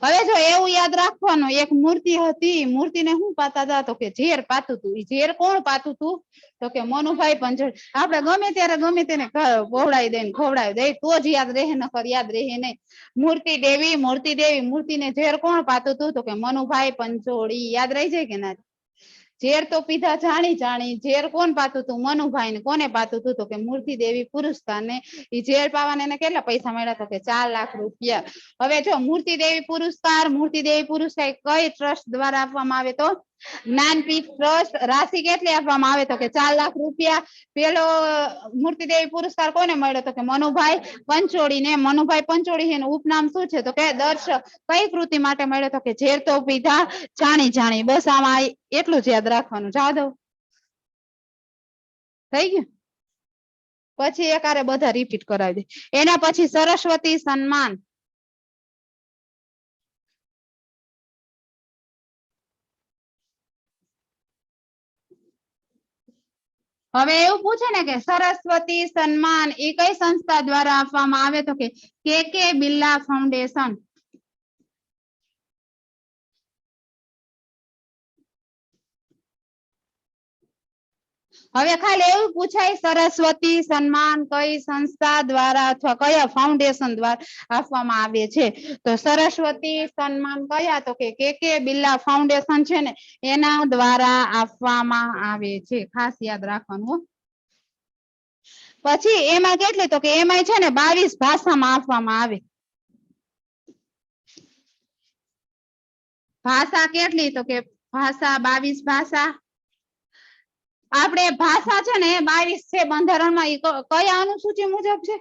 A: હવે જો એવું યાદ રાખવાનું, એક મૂર્તિ હતી, મૂર્તિને શું પાતા હતા? તો કે ઝેર પાતું હતું. ઝેર કોણ પાતું હતું? તો કે મનુભાઈ પંચોળી. આપણે ગમે ત્યારે ગમે તેને પહોળાવી દે ખવડાવી દે તો જ યાદ રહે, નકર યાદ રહે નહીં. મૂર્તિ દેવી, મૂર્તિ દેવી. મૂર્તિને ઝેર કોણ પાતું હતું? તો કે મનુભાઈ પંચોળી. યાદ રહી જાય કે ના? ઝેર તો પીધા જાણી જાણી. ઝેર કોણ પાતું હતું? મનુભાઈ ને. કોને પાતું હતું? તો કે મૂર્તિ દેવી પુરસ્કાર ને. ઈ ઝેર પાવાને એને કેટલા પૈસા મળ્યા? તો કે 4 લાખ રૂપિયા. હવે જો મૂર્તિ દેવી પુરસ્કાર, મૂર્તિ દેવી પુરસ્કાર કઈ ટ્રસ્ટ દ્વારા આપવામાં આવે? તો જ્ઞાનપીઠ ટ્રસ્ટ. રાશિ કેટલી આપવામાં આવે? તો કે 4 લાખ રૂપિયા. પેલો મૂર્તિ દેવી પુરસ્કાર કોને મળ્યો? તો કે મનુભાઈ પંચોળી ને. મનુભાઈ પંચોળી એનું ઉપનામ શું છે? તો કે દર્શક. કઈ કૃતિ માટે મળ્યો? તો કે ઝેર તો પીધા જાણી જાણી. બસ આમાં એટલું જ યાદ રાખવાનું. જવા દો. થઈ ગયું? પછી એકારે બધા રિપીટ કરાવી દે. એના પછી સરસ્વતી સન્માન. હવે એવું પૂછે ને કે સરસ્વતી સન્માન એ કઈ સંસ્થા દ્વારા આપવામાં આવે? તો કે બિરલા ફાઉન્ડેશન. હવે ખાલી એવું પૂછાય, સરસ્વતી સન્માન કઈ સંસ્થા દ્વારા અથવા કયા ફાઉન્ડેશન દ્વારા આપવામાં આવે છે? તો સરસ્વતી સન્માન કયા? તો કે બિરલા ફાઉન્ડેશન છે ને એના દ્વારા આપવામાં આવે છે. ખાસ યાદ રાખવાનું. પછી એમાં કેટલી? તો કે એમાં છે ને 22 ભાષામાં આપવામાં આવે. ભાષા કેટલી? તો કે ભાષા 22 ભાષા. આપણે ભાષા છે ને 22 છે બંધારણમાં. કયા અનુસૂચિ મુજબ છે?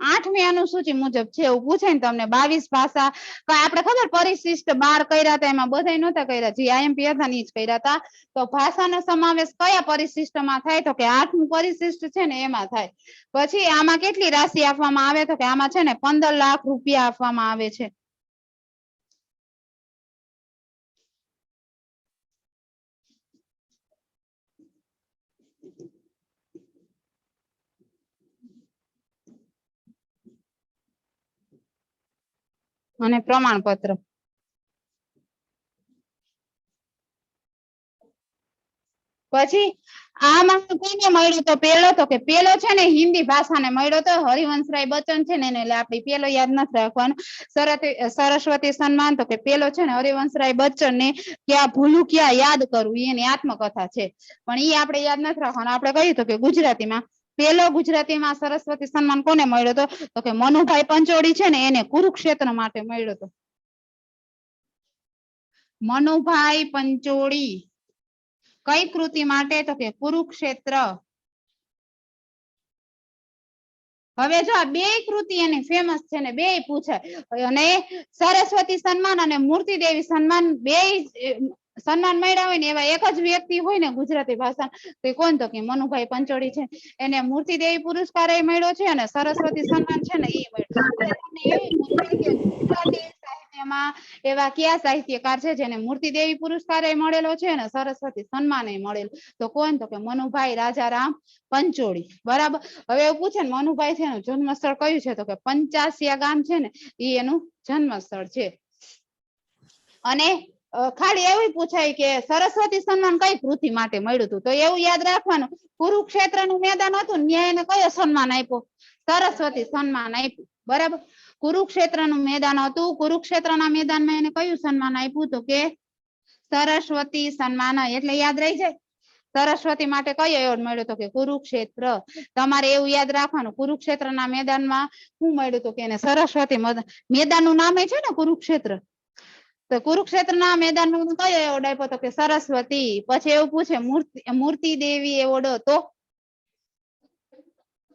A: 8મી અનુસૂચિ મુજબ છે એવું પૂછે ને તમને 22 ભાષા આપણે ખબર પરિશિષ્ટ 12 કર્યા હતા એમાં બધાય નહોતા કર્યા જે આઈએમપી હતા ને ઈ જ કર્યા હતા તો ભાષાનો સમાવેશ કયા પરિશિષ્ટમાં થાય તો કે 8મું પરિશિષ્ટ છે ને એમાં થાય પછી આમાં કેટલી રાશિ આપવામાં આવે તો કે આમાં છે ને 15 લાખ રૂપિયા આપવામાં આવે છે અને પ્રમાણપત્ર પછી આમાં કોને મળ્યો તો પેલો છે ને હિન્દી ભાષાને મળ્યો તો હરિવંશરાય બચ્ચન છે ને એને એટલે આપણે પેલો યાદ નથી રાખવાનો સરસ્વતી સન્માન તો કે પેલો છે ને હરિવંશરાય બચ્ચન ને ક્યાં ભૂલું ક્યાં યાદ કરવું એની આત્મકથા છે પણ ઈ આપણે યાદ નથી રાખવાનું આપણે કહ્યું તો કે ગુજરાતીમાં પેલો ગુજરાતીમાં સરસ્વતી સન્માન કોને મળ્યો તો કે મનુભાઈ પંચોળી છે ને એને કુરુક્ષેત્ર માટે મળ્યો હતો મનુભાઈ પંચોળી કઈ કૃતિ માટે તો કે કુરુક્ષેત્ર હવે જો આ બે કૃતિ એની ફેમસ છે ને બે પૂછાય અને સરસ્વતી સન્માન અને મૂર્તિ દેવી સન્માન બે સન્માન મળ્યા હોય ને એવા એક જ વ્યક્તિ હોય ને ગુજરાતી ભાષા તો કોણ તો કે મનુભાઈ પંચોળી છે એને મૂર્તિ દેવી પુરસ્કાર એ મળ્યો છે અને સરસ્વતી સન્માન છે ને એ મળ્યો ગુજરાતી સાહિત્યમાં એવા કયા સાહિત્યકાર છે જેને મૂર્તિ દેવી પુરસ્કાર એ મળેલો છે અને સરસ્વતી સન્માન એ મળેલો તો કોણ તો કે મનુભાઈ રાજારામ પંચોળી બરાબર હવે એવું પૂછે ને મનુભાઈ છે જન્મ સ્થળ કયું છે તો કે પંચાસિયા ગામ છે ને એ એનું જન્મ સ્થળ છે અને ખાલી એવું પૂછાય કે સરસ્વતી સન્માન કઈ કૃતિ માટે મળ્યું હતું તો એવું યાદ રાખવાનું કુરુક્ષેત્રનું મેદાન હતું ન્યાય એને કયો સન્માન આપ્યો સરસ્વતી સન્માન આપ્યું બરાબર કુરુક્ષેત્રનું મેદાન હતું કુરુક્ષેત્રના મેદાનમાં એને કયું સન્માન આપ્યું તો કે સરસ્વતી સન્માન એટલે યાદ રહી જાય સરસ્વતી માટે કયો એવોર્ડ મળ્યો તો કે કુરુક્ષેત્ર તમારે એવું યાદ રાખવાનું કુરુક્ષેત્રના મેદાનમાં શું મળ્યું તો કે એને સરસ્વતી મેદાનનું નામ છે ને કુરુક્ષેત્ર તો કુરુક્ષેત્રના મેદાનમાં કયો એવોર્ડ આપ્યો તો કે સરસ્વતી પછી એવું પૂછે મૂર્તિ દેવી એવોર્ડ તો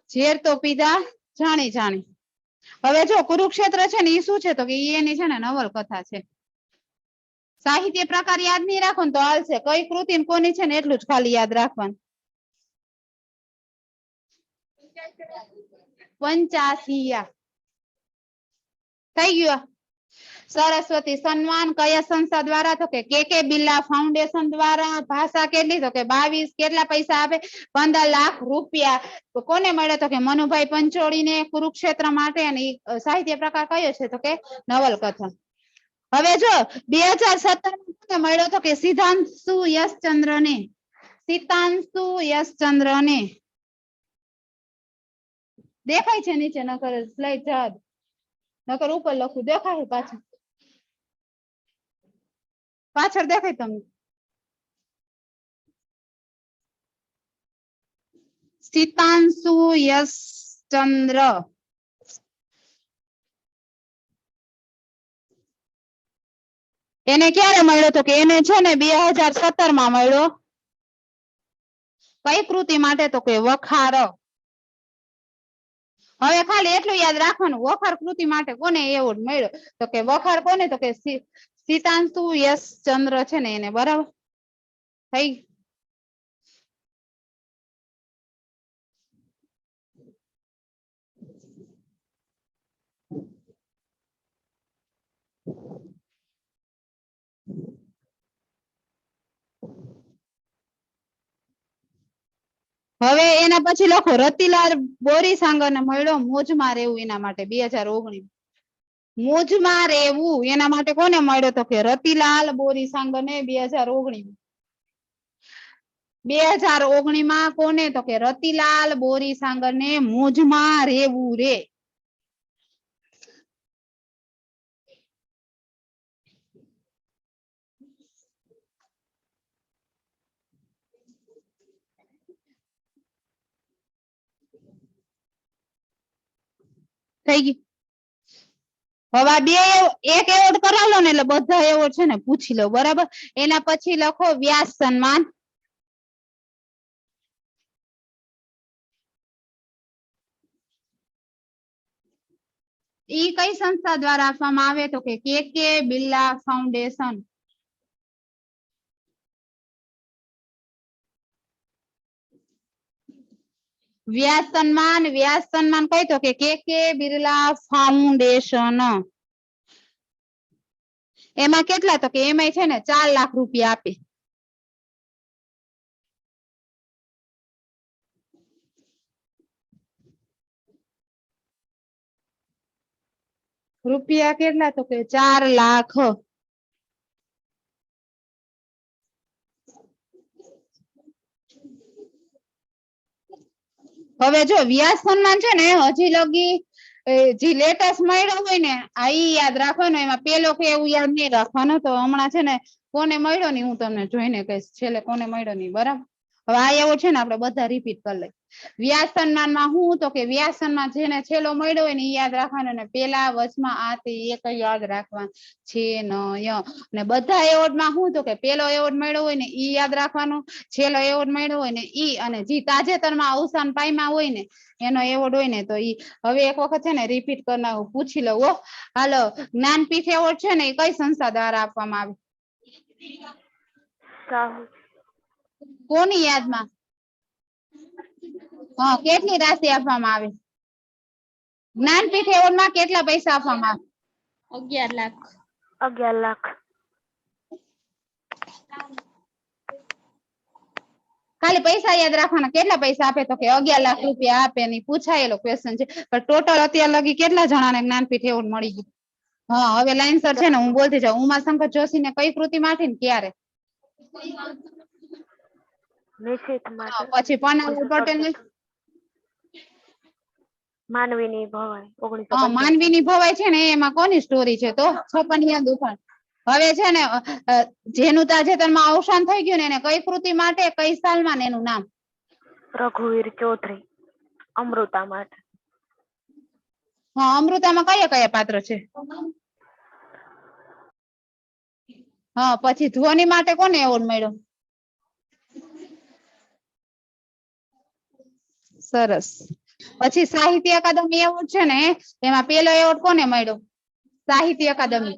A: ઝેર તો પીધા જાણી જાણી હવે જો કુરુક્ષેત્ર છે ને એ શું છે તો કે એની છે ને નવલકથા છે સાહિત્ય પ્રકાર યાદ નહીં રાખો ને તો હાલશે કઈ કૃતિ કોની છે ને એટલું જ ખાલી યાદ રાખવાનું પંચાસિયા થઈ ગયું સરસ્વતી સન્માન કયા સંસ્થા દ્વારા તો કે બિરલા ફાઉન્ડેશન દ્વારા ભાષા કેટલી તો કે 22 કેટલા પૈસા આપે 15 લાખ રૂપિયા કોને મળે તો કે મનુભાઈ પંચોળી ને કુરુક્ષેત્ર માટે અને સાહિત્ય પ્રકાર કયો છે તો કે નવલકથા હવે જો 2017 માં મળ્યો તો કે સિદ્ધાંશુ યશચંદ્ર ને દેખાય છે નીચે નકર સ્લાઇડ જવા નકર ઉપર લખું દેખાય પાછળ દેખાય તમને સિદ્ધાંશુ યશચંદ્ર એને ક્યારે મળ્યો તો કે એને છે ને 2017 માં મળ્યો કઈ કૃતિ માટે તો કે વખાર હવે ખાલી એટલું યાદ રાખવાનું વખાર કૃતિ માટે કોને એવોર્ડ મળ્યો તો કે વખાર કોને તો કે સિદ્ધાંશુ યશચંદ્ર છે ને એને બરાબર થઈ હવે એના પછી લખો રતિલાલ બોરીસાંગર ને મળ્યો મોજમાં રહેવું એના માટે 2019 મોજમાં રહેવું એના માટે કોને મળ્યો તો કે રતિલાલ બોરીસાંગર ને 2019 માં કોને તો કે રતિલાલ બોરીસાંગર ને મોજમાં રહેવું રે થઈ ગયું હવે બે એક એવોર્ડ કરાવલો ને એટલે બધા એવોર્ડ છે ને પૂછી લો બરાબર એના પછી લખો વ્યાસ સન્માન ઈ કઈ સંસ્થા દ્વારા આપવામાં આવે તો કે બિરલા ફાઉન્ડેશન. વ્યાસ સન્માન કઈ તો કે બિરલા ફાઉન્ડેશન. એમાં કેટલા તો કે એમાં છે ને 4 લાખ રૂપિયા આપે. રૂપિયા કેટલા તો કે 4 લાખ. હવે જો વ્યાસ સન્માન છે ને હજી લગી જે લેટેસ્ટ મળ્યો હોય ને આ ઈ યાદ રાખવાનો. એમાં પેલો કે એવું યાદ નહીં રાખવાનું. તો હમણાં છે ને કોને મળ્યો નહીં હું તમને જોઈને કહીશ છેલ્લે કોને મળ્યો નહીં. બરાબર. હવે આ એવો છે ને આપણે બધા રિપીટ કરી લઈએ. વ્યાસ સન્માનમાં હું તો કે વ્યાસ સન્માન જેને છેલ્લો મળ્યો હોય ને ઈ યાદ રાખવાનો ને પેલા વચમાં આ તે એક યાદ રાખવાનું છે ન ય. ને બધા એવોર્ડમાં હું તો કે પેલો એવોર્ડ મળ્યો હોય ને ઈ યાદ રાખવાનું, છેલ્લો એવોર્ડ મળ્યો હોય ને ઈ, અને જે તાજેતરમાં અવસાન પામ્યા હોય ને એનો એવોર્ડ હોય ને તો ઈ. હવે એક વખત છે ને રિપીટ કરનાર પૂછી લઉં હો. હાલો, જ્ઞાનપીઠ એવોર્ડ છે ને એ કઈ સંસ્થા દ્વારા આપવામાં આવે?
B: સાહુ.
A: કોની યાદમાં? હા, કેટલી રાશિ આપવામાં આવે? જ્ઞાનપીઠ એવોર્ડમાં કેટલા પૈસા આપવામાં આવે?
C: 11 લાખ.
B: 11 લાખ.
A: ખાલી પૈસા યાદ રાખવાના. કેટલા પૈસા આપે તો કે 11 લાખ રૂપિયા આપે. ની પૂછાયેલો ક્વેશ્ચન છે. પણ ટોટલ અત્યાર લગી કેટલા જણાને જ્ઞાનપીઠ એવોર્ડ મળી ગયું? હા, હવે લાઈનસર છે ને હું બોલતી જાઉં. ઉમાશંકર જોશી ને કઈ કૃતિ માટે ને ક્યારે?
B: નિશ્ચિત માટે.
A: પછી પન્નાલાલ પટેલ ને
B: માનવીની ભવાઈ 1955.
A: હા, માનવીની ભવાઈ છે ને એમાં કોની સ્ટોરી છે તો છપનિયા દુકાન. હવે છે ને જેનું તાજેતરમાં અવસાન થઈ ગયું ને એને કઈ કૃતિ માટે કઈ સાલમાં એનું નામ?
B: રઘુવીર ચૌધરી અમૃતા માટે.
A: હા, અમૃતામાં કયા કયા પાત્ર છે? હા, પછી ધ્વનિ માટે કોને એવોર્ડ મળ્યો? સરસ. પછી સાહિત્ય અકાદમી એવોર્ડ છે ને એમાં પેલો એવોર્ડ કોને મળ્યો? સાહિત્ય અકાદમી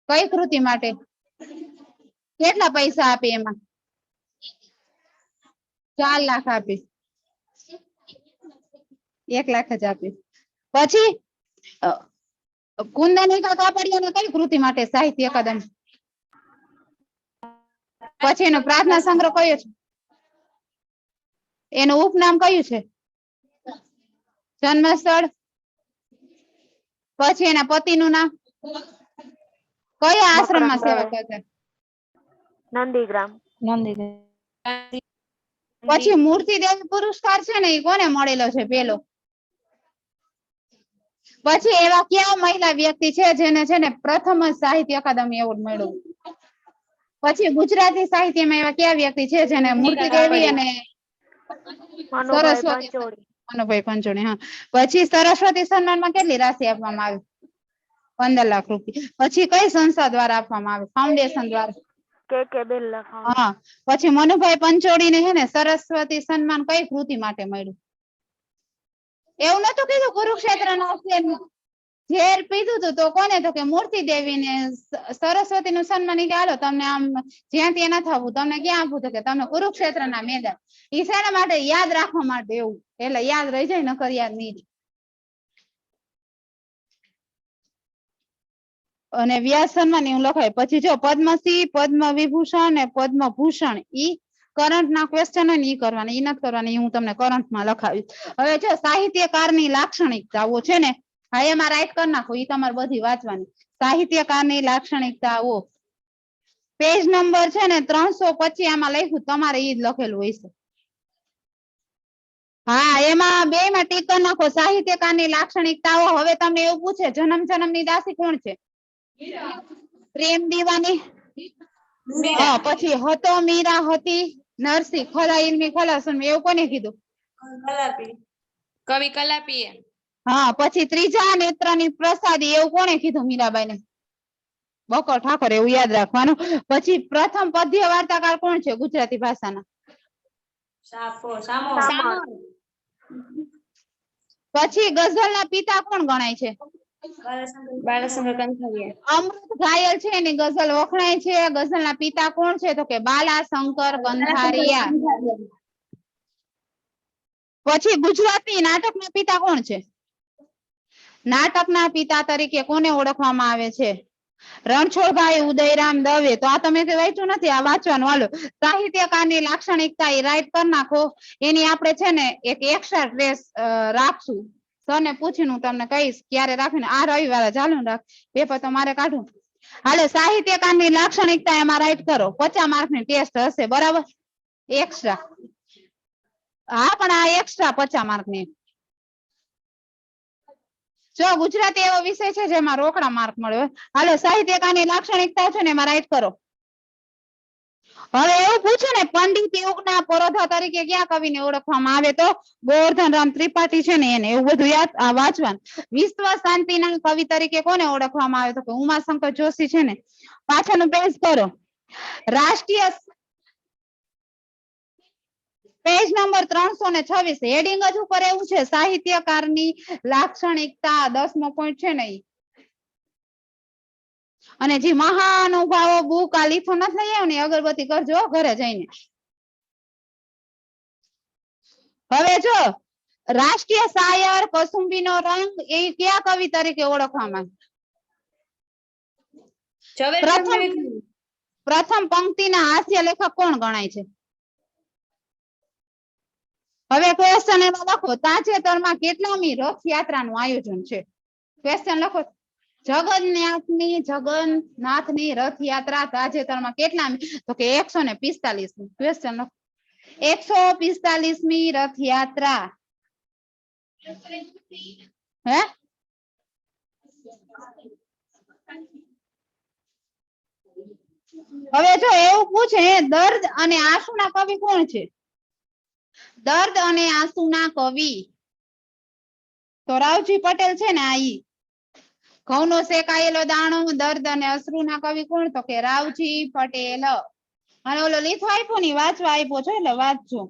A: કઈ કૃતિ માટે? કેટલા પૈસા આપે એમાં? 4 લાખ આપે. 1 લાખ જ આપે. પછી કુંદનિકા કાપડિયાને કઈ કૃતિ માટે સાહિત્ય અકાદમી? પછી એનો પ્રાર્થના સંગ્રહ કયો છે? એનું ઉપનામ કયું છે? જન્મસ્થળ. પછી એના પતિનું નામ? કયા આશ્રમમાં સેવા કરતા?
B: નંદીગ્રામ.
A: પછી મૂર્તિ દેવી પુરસ્કાર છે ને એ કોને મળેલો છે પેલો? પછી એવા કયા મહિલા વ્યક્તિ છે જેને છે ને પ્રથમ જ સાહિત્ય અકાદમી એવોર્ડ મળ્યો? પછી ગુજરાતી સાહિત્યમાં એવા કયા વ્યક્તિ છે જેને મૂર્તિ દેવી અને
B: મનુભાઈ
A: સરસ્વતી
B: પંચોળી.
A: મનુભાઈ પંચોળી. હા, પછી સરસ્વતી સન્માનમાં કેટલી રાશિ આપવામાં આવે? 15 લાખ રૂપિયા. પછી કઈ સંસ્થા દ્વારા આપવામાં આવે? ફાઉન્ડેશન દ્વારા.
B: કે બિરલા ફાઉન્ડેશન.
A: હા, પછી મનુભાઈ પંચોળી ને હે ને સરસ્વતી સન્માન કઈ કૃતિ માટે મળ્યું? એવું નતું કીધું કુરુક્ષેત્ર ઝેર પીધું હતું તો કોને તો કે મૂર્તિ દેવી ને સરસ્વતી નું સન્માન. કે હાલો તમને આમ જ્યાંથી ના થવું તમને ક્યાં આપવું તો કે તમને કુરુક્ષેત્રના મેદાન. ઈ શેના માટે? યાદ રાખવા માટે. એવું એટલે યાદ રહી જાય નકર યાદ નહીં. અને વ્યાસ સન્માન એવું લખાય. પછી જો પદ્મશ્રી, પદ્મ વિભૂષણ ને પદ્મભૂષણ ઈ કરંટ ના ક્વેશ્ચન હોય ને ઈ કરવાના. ઈ નથી કરવાની. હું તમને કરંટ માં લખાવીશ. હવે જો સાહિત્યકારની લાક્ષણિકતાઓ છે ને હા એમાં રાઈટ કરી નાખો. ઈ તમારે બધી વાંચવાની. સાહિત્યકારની લાક્ષણિકતાઓ પેજ નંબર છે ને 325 આમાં લખ્યું તમારે ઈ જ લખેલું હોય છે. હા, એમાં બે માં ટીક કરી નાખો સાહિત્યકારની લાક્ષણિકતાઓ. હવે તમને એવું પૂછે જન્મની દાસી કોણ છે? પ્રેમ દીવાની. હા, પછી હતો મીરા, હતી નરસિંહ, ખરા ઇલમી ખલાસન એવું કોને કીધું?
C: કવિ કલાપીએ.
A: હા, પછી ત્રીજા નેત્રની પ્રસાદી એવું કોને કીધું? મીરાબાઈ ને. બકો ઠાકોર. એવું યાદ રાખવાનું. પછી પ્રથમ પદ્ય વાર્તાકાર કોણ છે ગુજરાતી ભાષાના?
B: સામળ.
A: પછી ગઝલના પિતા કોણ ગણાય છે?
C: બાલાશંકર કંથારિયા.
A: અમૃત ઘાયલ છે એની ગઝલ વખણાય છે. ગઝલના પિતા કોણ છે? તો કે બાલાશંકર કંથારિયા. પછી ગુજરાતી નાટકના પિતા કોણ છે? નાટકના પિતા તરીકે કોને ઓળખવામાં આવે છે? રણછોડભાઈ ઉદયરામ દવે. તો આ તમે વાંચ્યું નથી, આ વાંચવાનું. હાલો, સાહિત્યકારની લાક્ષણિકતા એ રાઈટ કરી નાખો. એની આપણે છે ને એક એક્સ્ટ્રા ટ્રેસ રાખશું. સરને પૂછીને હું તમને કહીશ ક્યારે રાખીને. આ રવિવારે ચાલુ રાખ, પેપર તો મારે કાઢું. હાલો, સાહિત્યકારની લાક્ષણિકતા એમાં રાઈટ કરો. 50 માર્કની ટેસ્ટ હશે, બરાબર? એક્સ્ટ્રા. હા, પણ આ એક્સ્ટ્રા 50 માર્કની. જો ગુજરાતી એવો વિષય છે જેમાં રોકડા માર્ક મળે. હાલો, સાહિત્યકારની લાક્ષણિકતા છે ને એમાં રાઈટ કરો. હવે એવું પૂછે ને, પંડિત યુગના પરોધા તરીકે કયા કવિને ઓળખવામાં આવે? તો ગોવર્ધન રામ ત્રિપાઠી છે ને એને. એવું બધું યાદ વાંચવાનું. વિશ્વ શાંતિના કવિ તરીકે કોને ઓળખવામાં આવે? તો કે ઉમાશંકર જોશી છે ને. પાછળનું પેજ કરો. રાષ્ટ્રીય પેજ નંબર 326. હેડિંગ જ ઉપર એવું છે, સાહિત્યકારની લાક્ષણિકતા 10મો પોઈન્ટ છે ને. અને જે મહાનુભાવો બુક આ લીથો નથી લઈ આવ્યો ને, અગરબત્તી કરજો ઘરે જઈને. હવે જો રાષ્ટ્રીય શાયર કસુંબીનો રંગ એ કયા કવિ તરીકે ઓળખવામાં? પ્રથમ પંક્તિના હાસ્ય લેખક કોણ ગણાય છે? હવે ક્વેશ્ચન એમાં લખો, તાજેતરમાં કેટલામી રથયાત્રાનું આયોજન છે? ક્વેશ્ચન લખો. જગન્નાથની રથયાત્રા તાજેતરમાં કેટલામી? તો કે 145મી. ક્વેશ્ચન લખો. 145મી રથયાત્રા. હે? હવે જો એવું પૂછે, દર્દ અને આંસુના કવિ કોણ છે? દર્દ અને આંસુના કવિ તો રાવજી પટેલ છે ને. આ ઈ ઘઉંનો શેકાયેલો દાણો, દર્દ અને અશ્રુના કવિ કોણ? તો કે રાવજી પટેલ. અને ઓલો લીથો આપ્યો ને વાંચવા આપ્યો છો એટલે વાંચજો.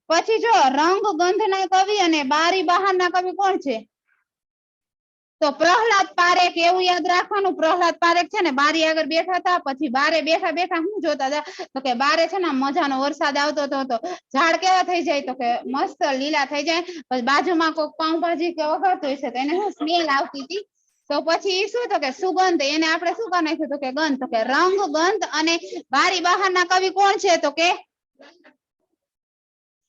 A: પછી જો રંગ ગંધના કવિ અને બારી બહારના કવિ કોણ છે? તો પ્રહલાદ પારેખ. એવું યાદ રાખવાનું, પ્રહલાદ પારેખ છે ને બારી આગળ બેઠા હતા. પછી બારે બેઠા બેઠા શું જોતા હતા? તો કે બારે છે ને મજાનો વરસાદ આવતો હતો, ઝાડ કેવા થઈ જાય? તો કે મસ્ત લીલા થઈ જાય. પછી બાજુમાં કોઈક પાઉંભાજી કે વઘારતું હશે તો એને શું સ્મેલ આવતી હતી? તો પછી શું? તો કે સુગંધ. એને આપણે શું કરી નાખ્યું? તો કે ગંધ. તો કે રંગ ગંધ અને બારી બહારના કવિ કોણ છે? તો કે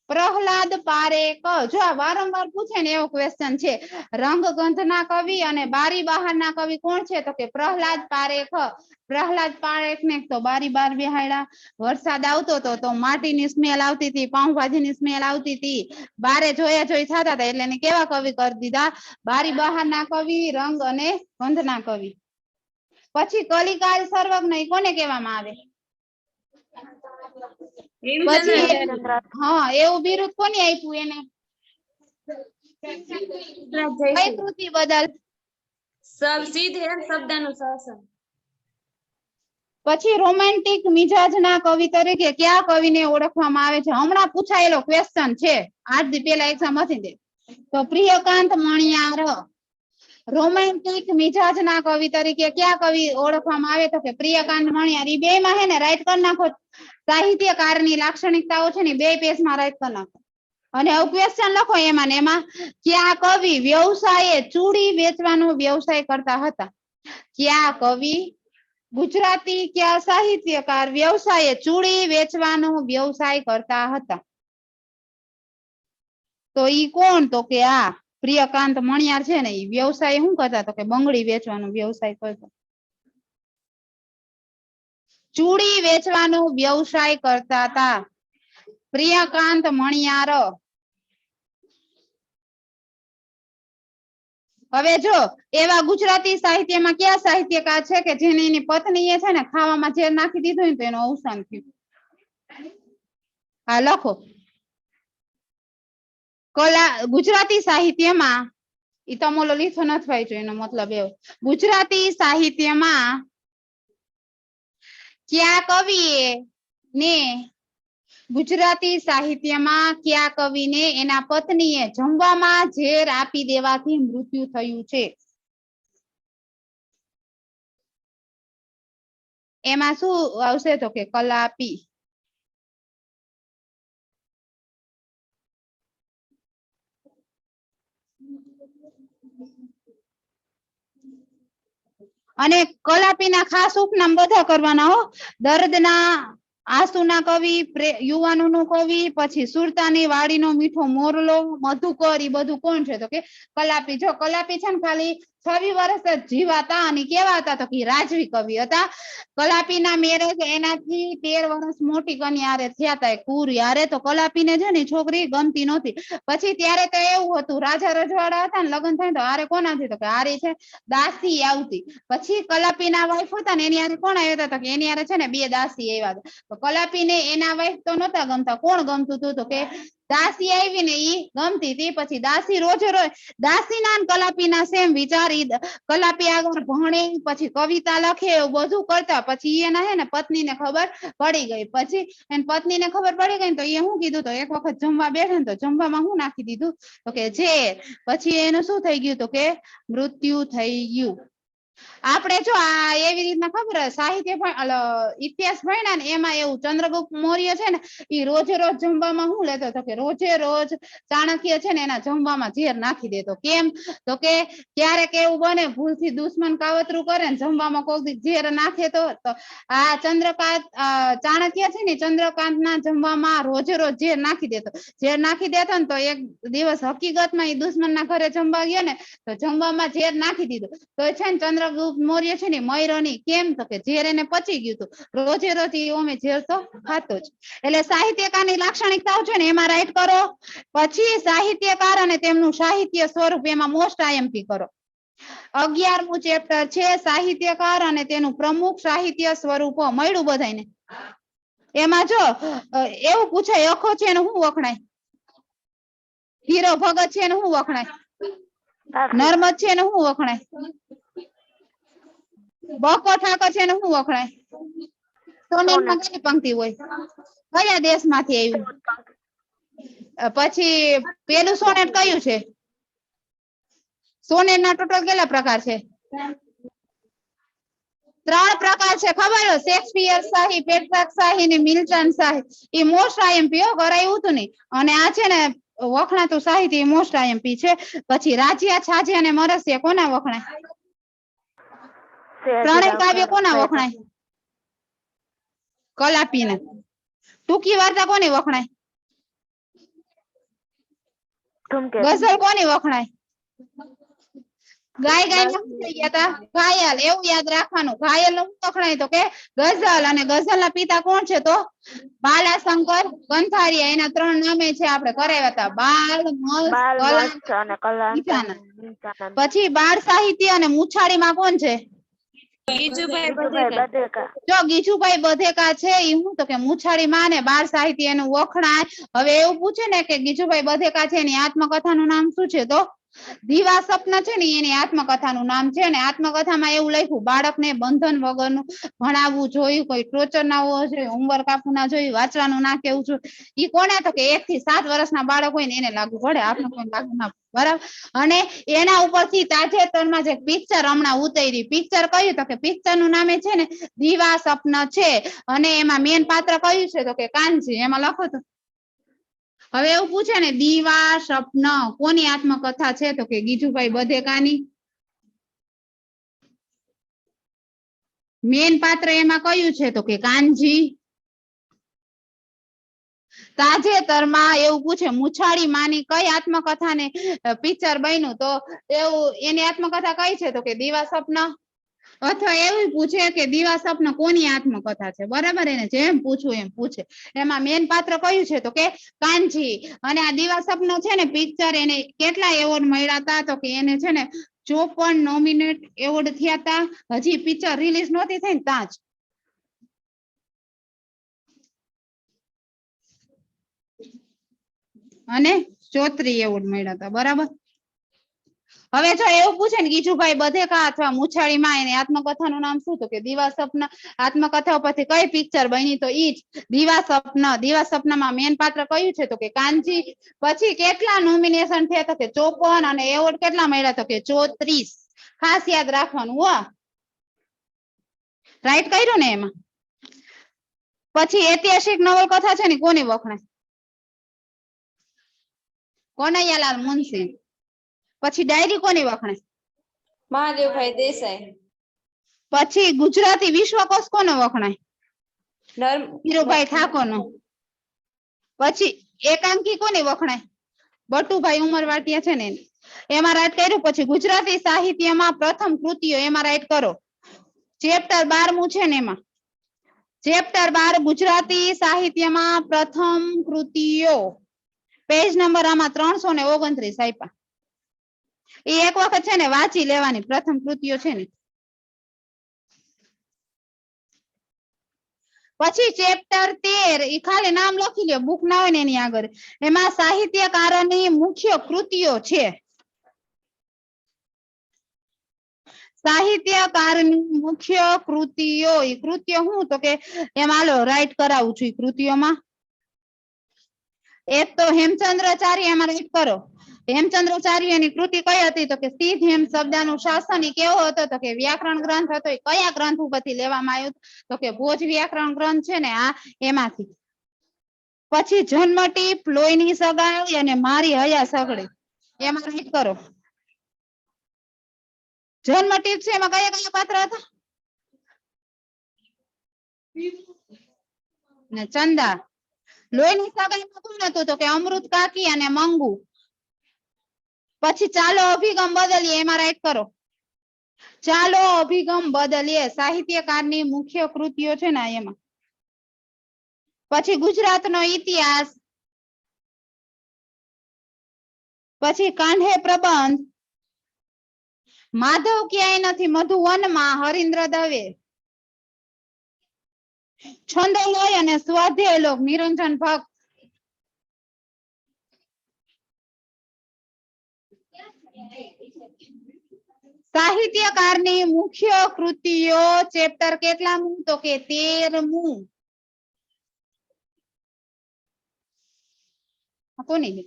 A: પ્રહલાદ પારેખ. જો આ વારંવાર પૂછે ને એવો ક્વેશ્ચન છે. રંગ ગંધના કવિ અને બારી બહારના કવિ કોણ છે? તો કે પ્રહલાદ પારેખ. પ્રહલાદ પારેખ ને તો બારી બહાર બેહાડ્યા. વરસાદ આવતો હતો તો માટીની સ્મેલ આવતી હતી, પાઉંભાજીની સ્મેલ આવતી હતી, બારે જોયા જોઈ થતા હતા, એટલે એને કેવા કવિ કરી દીધા? બારી બહારના કવિ, રંગ અને ગંધના કવિ. પછી કલિકાલ સર્વજ્ઞ કોને કહેવામાં આવે? પછી હા, એવું બિરુદ કોને આપ્યું એને? કઈ કૃતિ બદલ? પછી રોમેન્ટિક મિજાજના કવિ તરીકે કયા કવિને ઓળખવામાં આવે છે? હમણાં પૂછાયેલો ક્વેશ્ચન છે, 8 દી પહેલા એક્ઝામ હતી. તો પ્રિયકાંત મણિયાર. રોમેન્ટિક મિજાજના કવિ તરીકે કયા કવિ ઓળખવામાં આવે? તો કે પ્રિયકાંત મણિયાર. ઈ બે માં હે ને રાઈટ કરી નાખો. સાહિત્યકારની લાક્ષણિકતાઓ છે ને 2 પેજમાં રાઈટ કરી નાખો. અને હવે ક્વેશ્ચન લખો એમાં ને એમાં, કયા કવિ વ્યવસાયે ચૂડી વેચવાનો વ્યવસાય કરતા હતા? કયા કવિ ગુજરાતી કયા સાહિત્યકાર વ્યવસાયે ચૂડી વેચવાનો વ્યવસાય કરતા હતા? તો ઈ કોણ? તો કે આ પ્રિયકાંત મણિયાર છે ને. ઈ વ્યવસાય શું કરતા? તો કે બંગડી વેચવાનો વ્યવસાય કરતા. ચૂડી વેચવાનો વ્યવસાય કરતા હતા પ્રિયકાંત મણિયાર. હવે જો એવા ગુજરાતી સાહિત્યમાં કયા સાહિત્યકાર છે કે જેને એની પત્નીએ છે ને ખાવામાં ઝેર નાખી દીધું ને તો એનું અવસાન થયું? હા, લખો. ગુજરાતી સાહિત્યમાં ઈ તમોલો લીધો નથી વાંચ્યો, એનો મતલબ એવો. ગુજરાતી સાહિત્યમાં કયા કવિએ ને ગુજરાતી સાહિત્યમાં કયા કવિને એના પત્નીએ જમવામાં ઝેર આપી દેવાથી મૃત્યુ થયું છે? એમાં શું આવશે? તો કે કલાપી. અને કલાપીના ખાસ ઉપનામ બધા કરવાના હો. દર્દના આંસુના કવિ, યુવાનોનો કવિ, પછી સુરતાની વાડીનો મીઠો મોરલો, મધુકર, ઈ બધું કોણ છે? તો કે કલાપી. જો કલાપી છે ને ખાલી 26 વર્ષ જ જીવાતા અને કેવા હતા? તો કે રાજવી કવિ હતા. કલાપીના મેરેજ એનાથી 13 વર્ષ મોટી કન્યા હારે થયા હતા, કુર હારે. તો કલાપીને છે ને છોકરી ગમતી નહોતી. પછી ત્યારે તો એવું હતું, રાજા રજવાડા હતા ને, લગ્ન થાય તો હારે કોનાથી? તો કે હારે છે દાસી આવતી. પછી કલાપીના વાઇફ હતા ને એની હારે કોણ આવ્યા હતા? તો કે એની હારે છે ને 2 દાસી આવ્યા હતા. તો કલાપીને એના વાઇફ તો નહોતા ગમતા. કોણ ગમતું હતું? તો કે દાસી આવી ને ઈ ગમતી હતી. પછી દાસી રોજે રોજ દાસીના ને કલાપીના સેમ વિચાર. કલાપી આગળ ભણે, પછી કવિતા લખે, એવું બધું કરતા. પછી એના હે ને પત્નીને ખબર પડી ગઈ. પછી એની પત્નીને ખબર પડી ગઈ ને તો એ શું કીધું? તો એક વખત જમવા બેઠા ને તો જમવામાં શું નાખી દીધું? તો કે ઝેર. પછી એનું શું થઈ ગયું? તો કે મૃત્યુ થઈ ગયું. આપણે જો આ એવી રીતના ખબર સાહિત્ય ઇતિહાસ ભણ્યા ને એમાં એવું ચંદ્રગુપ્ત મૌર્ય છે ને એ રોજે રોજ જમવામાં શું લેતો? તો કે રોજે રોજ ચાણક્ય છે ને એના જમવામાં ઝેર નાખી દેતો. કેમ? તો કે ક્યારેક એવું બને ભૂલથી દુશ્મન કાવતરું કરે ને જમવામાં કોઈ ઝેર નાખે તો આ ચાણક્ય છે ને ચંદ્રકાંતના જમવામાં રોજે રોજ ઝેર નાખી દેતો. ઝેર નાખી દેતો ને તો એક દિવસ હકીકતમાં એ દુશ્મનના ઘરે જમવા ગયો ને તો જમવામાં ઝેર નાખી દીધું. તો છે ને ચંદ્રગુપ્ત મૌર્ય છે ને મયરો નહીં. કેમ? તો કે ઝેર એને પચી ગયું હતું. રોજે રોજ ઓમે ઝેર તો ખાતો જ. એટલે સાહિત્યકારની લાક્ષણિકતાઓ છે ને એમાં રાઈટ કરો. પછી સાહિત્યકાર અને તેમનું સાહિત્ય સ્વરૂપ, એમાં મોસ્ટ આઈએમપી કરો. 11મું ચેપ્ટર છે સાહિત્યકાર અને તેનું પ્રમુખ સાહિત્ય સ્વરૂપો. મળ્યું બધાને? એમાં જો એવું પૂછાય, અખો છે ને શું વખણાય? હીરો ભગત છે ને શું વખણાય? નર્મદ છે ને શું વખણાય? બકો ઠાકર છે ને શું વખણાય? સોનેરમાં કઈ પંક્તિ હોય? કયા દેશમાંથી આવ્યું? પછી પેલું સોનેટ કયું છે? સોનેટના ટોટલ કેટલા પ્રકાર છે? 3 પ્રકાર છે. ખબર? શેક્સપિયર શાહી, પેટ્રાર્ક શાહી ને મિલ્ટન શાહી. એ મોસ્ટ આઈએમપી કરાયું હતું ને. અને આ છે ને વખણાતું સાહિત્ય મોસ્ટ આઈએમપી છે. પછી રાજ્યા, છાજે અને મરસિયા કોના વખણાય? પ્રણય કાવ્ય કોના વખણાય? કલાપીના. ટૂંકી વાર્તા કોની વખણાય? ગઝલ કોની વખણાય? ગાય ગાય થઈ ગયા હતા ઘાયલ. એવું યાદ રાખવાનું. ઘાયલ નું વખણાય? તો કે ગઝલ. અને ગઝલના પિતા કોણ છે? તો બાલાશંકર કંથારિયા. એના 3 નામે છે આપણે કરાવ્યા હતા, બાલ, મસ્ત અને કલા. પછી બાળ સાહિત્ય અને મુછાળીમાં કોણ છે? જો ગીજુભાઈ બધેકા છે એ હું તો કે મુછાળીમાં ને બાળ સાહિત્ય એનું વખણાય. હવે એવું પૂછે ને કે ગીજુભાઈ બધેકા છે એની આત્મકથાનું નામ શું છે? તો દીવા સપના છે ને એની આત્મકથાનું નામ છે. ને આત્મકથામાં એવું લખ્યું, બાળકને બંધન વગરનું ભણાવવું જોયું, કોઈ ટોચર ના હોવો જોઈએ, હોમવર્ક આપવું ના જોયું, વાંચવાનું ના કેવું જોઈએ. ઈ કોને? તો કે 1 થી 7 વર્ષના બાળક હોય ને એને લાગુ પડે, આપણે કોઈ લાગુ ના. બરાબર. અને એના ઉપરથી તાજેતરમાં જે પિક્ચર હમણાં ઉતરી, પિક્ચર કયું? તો કે પિક્ચર નું નામે છે ને દીવા સપના છે. અને એમાં મેન પાત્ર કયું છે? તો કે કાનજી. એમાં લખો તો. હવે એવું પૂછે ને દીવા સપન કોની આત્મકથા છે? તો કે ગીજુભાઈ બધેકાની. મેન પાત્ર એમાં કયું છે? તો કે કાનજી. તાજેતરમાં એવું પૂછે મુછાળી માની કઈ આત્મકથાને પિક્ચર બન્યું? તો એવું એની આત્મકથા કઈ છે? તો કે દીવા સપના. અથવા એવું પૂછે કે દીવા સપના કોની આત્મકથા છે? બરાબર. એને જેમ પૂછવું એમ પૂછે. એમાં મેન પાત્ર કયું છે? તો કે કાનજી. અને આ દીવા સપના છે ને પિક્ચર, એને કેટલા એવોર્ડ મળ્યા હતા? તો કે એને છે ને 54 નોમિનેટ એવોર્ડ થયા હતા. હજી પિક્ચર રિલીઝ નહોતી થઈ ને ત્યાં જ. અને 34 એવોર્ડ મળ્યા હતા. બરાબર. હવે જો એવું પૂછે ને ગીજુભાઈ બધેકા અથવા મુછાળીમાં એની આત્મકથાનું નામ શું? તો કે દીવા સપના. આત્મકથા ઉપરથી કઈ પિક્ચર બની? તો ઈ જ દીવા સપના. દીવા સપનામાં મેન પાત્ર કયું છે? તો કે કાનજી. પછી કેટલા નોમિનેશન થયા? તો કે 54 અને એવોર્ડ કેટલા મળ્યા? તો કે 34. ખાસ યાદ રાખવાનું હો. રાઈટ કર્યું ને એમાં. પછી ઐતિહાસિક નવલકથા છે ને કોની વખણાય? કનૈયાલાલ મુનશી. પછી ડાયરી કોની વખણાય?
C: મહાદેવભાઈ દેસાઈ.
A: પછી ગુજરાતી વિશ્વકોશ કોનો વખણાય? ધીરુભાઈ ઠાકોરનો. પછી એકાંકી કોની વખણાય? બટુભાઈ ઉમરવાટિયા છે ને એની. એમાં રાઈટ કર્યું. પછી ગુજરાતી સાહિત્યમાં પ્રથમ કૃતિઓ એમાં રાઈટ કરો. ચેપ્ટર 12મું છે ને એમાં ચેપ્ટર 12 ગુજરાતી સાહિત્યમાં પ્રથમ કૃતિઓ. પેજ નંબર આમાં 329 આપ્યા. એ એક વખત છે ને વાંચી લેવાની પ્રથમ કૃતિઓ છે ને. પછી ચેપ્ટર 13 એ ખાલી નામ લખી લ્યો, બુક ના હોય ને એની આગળ. એમાં સાહિત્યકારોની મુખ્ય કૃતિઓ છે. સાહિત્યકારની મુખ્ય કૃતિઓ. એ કૃતિઓ શું? તો કે એમાં હાલો રાઈટ કરાવું છું. કૃતિઓમાં એક તો હેમચંદ્રાચાર્ય. એમાં રાઈટ કરો. હેમચંદ્રાચાર્યની કૃતિ કઈ હતી? તો કે સિદ્ધ હેમ શબ્દનું શાસન. કેવો હતો? તો કે વ્યાકરણ ગ્રંથ હતો. એ કયા ગ્રંથ ઉપરથી લેવામાં આવ્યું? તો કે ભોજ વ્યાકરણ ગ્રંથ છે ને આ એમાંથી. પછી જન્મટીપ, લોહીની સગાઈ અને મારી હયા સગડી. એમાં રાઈટ કરો. જન્મટીપ છે એમાં કયા કયા પાત્ર હતા? ને ચંદા. લોહીની સગાઈમાં કોણ હતું? તો કે અમૃત કાકી અને મંગુ. પછી ચાલો અભિગમ બદલીએ. એમાં રાઈટ કરો. ચાલો અભિગમ બદલીએ સાહિત્યકારની મુખ્ય કૃતિઓ છે ને એમાં. પછી ગુજરાતનો ઇતિહાસ. પછી કાન્હે પ્રબંધ. માધવ ક્યાંય નથી મધુવનમાં હરીન્દ્ર દવે. છંદોલોય અને સ્વાધ્યાય લોક નિરંજન ભક્ત. સાહિત્યકારની મુખ્ય કૃતિઓ ચેપ્ટર કેટલામું? તો કે 13મું. કોની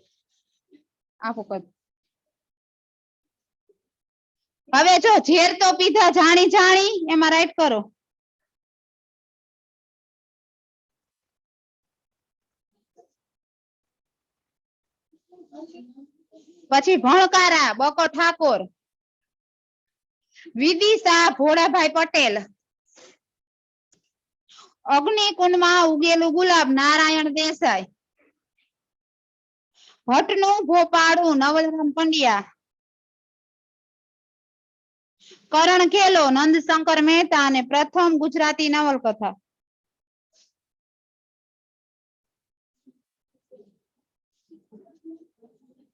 A: આપો કર. હવે જો ઝેર તો પીધા જાણી જાણી. એમાં રાઈટ કરો. પછી ભણકારા બકો ઠાકોર. વિદિશા ભોળાભાઈ પટેલ. અગ્નિકુંડમાં ઉગેલું ગુલાબ નારાયણ દેસાઈ. ભટ્ટનું ભોપાળું નવલરામ પંડ્યા. કરણ ખેલો નંદશંકર મહેતા અને પ્રથમ ગુજરાતી નવલકથા.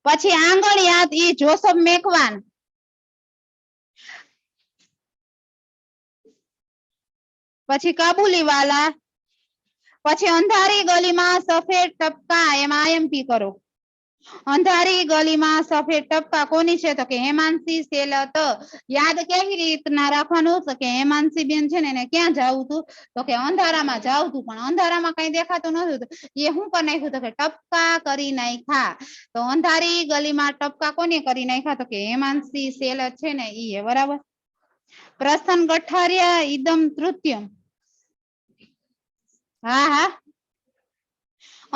A: પછી આંગણિયાત ઈ જોસફ મેકવાન. પછી કાબુલીવાલા. પછી અંધારી ગલીમાં સફેદ ટપકા. એમાં આઈએમપી કરો. અંધારી ગલીમાં સફેદ ટપકા કોની છે? તો કે હેમાંશી સેલત. યાદ કેવી રીતના રાખવાનું? તો કે હેમાંશી બેન છે ને એને ક્યાં જાવું હતું? તો કે અંધારામાં જાવું હતું. પણ અંધારામાં કઈ દેખાતું નતું. એ શું કરી નાખ્યું? તો કે ટપકા કરી નાખ્યા. તો અંધારી ગલીમાં ટપકા કોને કરી નાખ્યા? તો કે હેમાંશી સેલત છે ને ઈ. બરાબર. પ્રસન્ન ગઠારિયા ઇદમ તૃતીયમ. હા હા.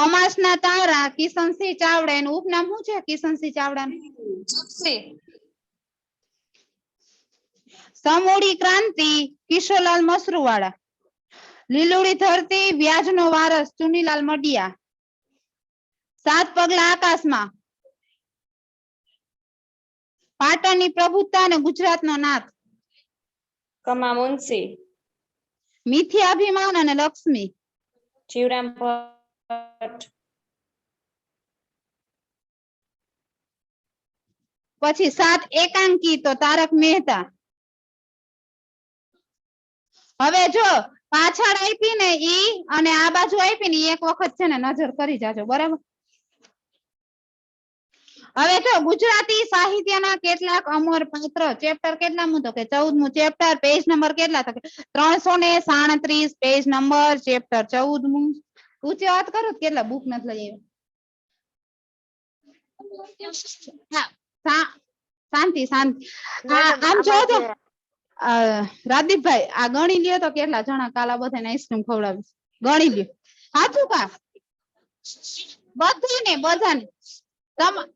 A: અમાસના તારા કિશનસિંહ ચાવડા. એનું ઉપનામ શું છે કિશનસિંહ ચાવડાનું? સમૂડી ક્રાંતિ કિશોરલાલ મસરૂવાળા. લીલુડી ધરતી વ્યાજનો વારસ ચુનીલાલ મડિયા. 7 પગલા આકાશમાં. પાટણની પ્રભુતા અને ગુજરાતનો નાથ.
C: કમા મુનશી.
A: મિથ્યાભિમાન અને લક્ષ્મી.
C: જીવરામ ભટ્ટ.
A: પછી 7 એકાંકી તો તારક મહેતા. હવે જો પાછળ આપી ને ઈ અને આ બાજુ આપી ને એક વખત છે ને નજર કરી જાજો. બરાબર. હવે જો ગુજરાતી સાહિત્યના કેટલાક અમર પાત્ર ચેપ્ટર કેટલામું તો કે 14મું ચેપ્ટર પેજ નંબર કેટલા તો કે 337 પેજ નંબર ચેપ્ટર 14મું ઊંચી વાત કરો તો કેટલા બુક નથી લઈ આવ્યા શાંતિ શાંતિ આમ જો તો રાદીપભાઈ આ ગણી લ્યો તો કેટલા જણા કાલા બધાને આઈસ્ક્રીમ ખવડાવી ગણી લ્યો સાચું કા બધાને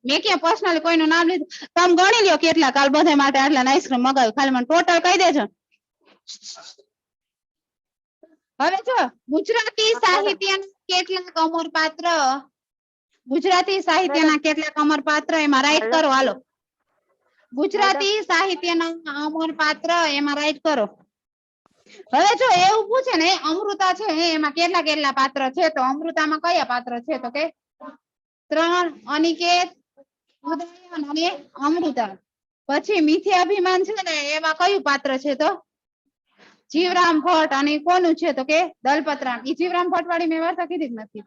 A: મેં ક્યાં પર્સનલી કોઈનું નામ લીધું તમે ગણી લ્યો કેટલા કાલ બધા માટે આટલા આઈસ્ક્રીમ મગાવ્યું ખાલી મને ટોટલ કહી દેજો હવે જો ગુજરાતી સાહિત્યના કેટલાક અમર પાત્ર ગુજરાતી સાહિત્યના કેટલાક અમર પાત્ર એમાં રાઈટ કરો હાલો ગુજરાતી સાહિત્યના અમર પાત્ર એમાં રાઈટ કરો હવે જો એવું પૂછે ને અમૃતા છે એમાં કેટલા કેટલા પાત્ર છે તો અમૃતામાં કયા પાત્ર છે તો કે 3 અનિકેત ઉદયન અને અમૃતા પછી મિથ્યાભિમાન છે ને એમાં કયું પાત્ર છે તો જીવરામ ભટ્ટ અને કોનું છે તો કે દલપતરામ ઈ જીવરામ ભટ્ટ વાળી મેં વાર્તા કીધી જ નથી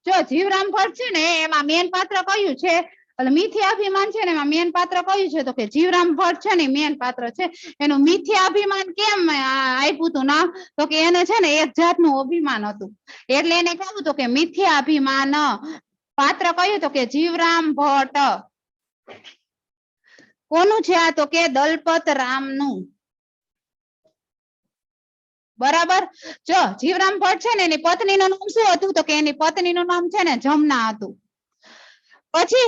A: જો જીવરામ ભટ્ટ છે ને એમાં મેન પાત્ર કયું છે એટલે મિથ્યાભિમાન છે ને એમાં મેન પાત્ર કયું છે તો કે જીવરામ ભટ્ટ છે ને મેન પાત્ર છે એનું મિથ્યાભિમાન કેમ આપ્યું હતું નામ તો કે એને છે ને એક જાતનું અભિમાન હતું એટલે એને કહ્યું તો કે મિથ્યાભિમાન પાત્ર કયું તો કે જીવરામ ભટ્ટ કોનું છે આ તો કે દલપતરામનું બરાબર જો જીવરામ ભટ્ટ છે ને એની પત્નીનું નામ શું હતું તો કે એની પત્નીનું નામ છે ને જમના હતું પછી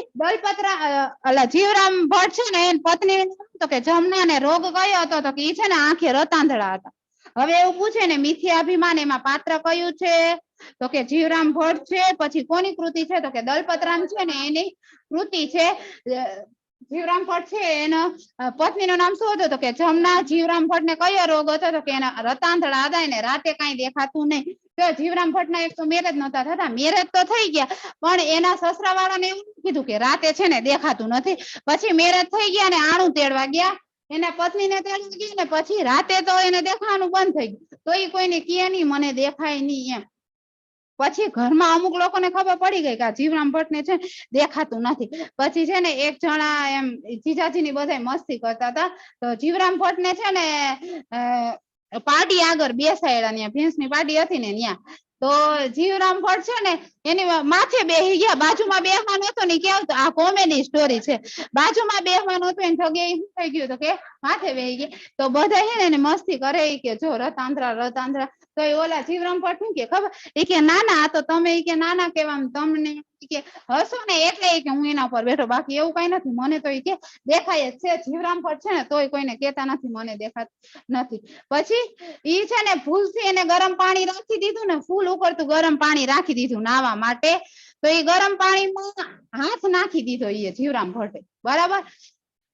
A: જીવરામ ભટ્ટ છે ને એની પત્નીનું નામ તો કે જમના ને રોગ કયો હતો તો કે ઈ છે ને આંખે રતાંધળા હતા હવે એવું પૂછે ને મિથ્યાભિમાન એમાં પાત્ર કયું છે તો કે જીવરામ ભટ્ટ છે પછી કોની કૃતિ છે તો કે દલપતરામ છે ને એની કૃતિ છે જીવરામ ભટ્ટ છે એના પત્નીનું નામ શું હતું તો કે જમના જીવરામ ભટ્ટ ને કયો રોગ હતો તો કે એના રતાંધળા હતા ને રાતે કઈ દેખાતું નહીં તો જીવરામ ભટ્ટ ના એક તો મેરેજ નહોતા થતા મેરેજ તો થઈ ગયા પણ એના સસરા વાળાને એવું કીધું કે રાતે છે ને દેખાતું નથી પછી મેરેજ થઈ ગયા ને આણું તેડવા ગયા એના પત્નીને તેડવા ગયા ને પછી રાતે તો એને દેખાવાનું બંધ થઈ ગયું તો એ કોઈને કહે નહીં મને દેખાય નહીં એમ પછી ઘરમાં અમુક લોકોને ખબર પડી ગઈ કે જીવરામ ભટ્ટ ને છે દેખાતું નથી પછી છે ને એક જણા એમ જીજાજીની બધા મસ્તી કરતા હતા તો જીવરામ ભટ્ટ ને છે ને પાર્ટી આગળ બેસાડ્યા ત્યાં ભેંસની પાર્ટી હતી ને ત્યાં તો જીવરામ ભટ્ટ છે ને એની માથે બેસી ગયા બાજુમાં બેહવાનું હતું ને કેવું આ કોમેડી સ્ટોરી છે બાજુમાં બેહવાનું હતું એને જગ્યાએ શું થઈ ગયું તો કે માથે બેસી ગયા તો બધા છે ને એને મસ્તી કરે કે જો રતાંધ્રા તો એ ઓલા જીવરામ ભટ્ટ શું કે ખબર એ કે નાના આ તો તમે એ કે નાના કેવા તમને કે હસો ને એટલે કે હું એના ઉપર બેઠો બાકી એવું કઈ નથી મને તો એ કે દેખાય જ છે જીવરામ ભટ્ટ છે ને તોય કોઈને કેતા નથી મને દેખાતું નથી પછી ઈ છે ને ભૂલથી એને ગરમ પાણી રાખી દીધું ને ફૂલ ઉકળતું ગરમ પાણી રાખી દીધું નાવા માટે તો એ ગરમ પાણીમાં હાથ નાખી દીધો એ જીવરામ ભટ્ટે બરાબર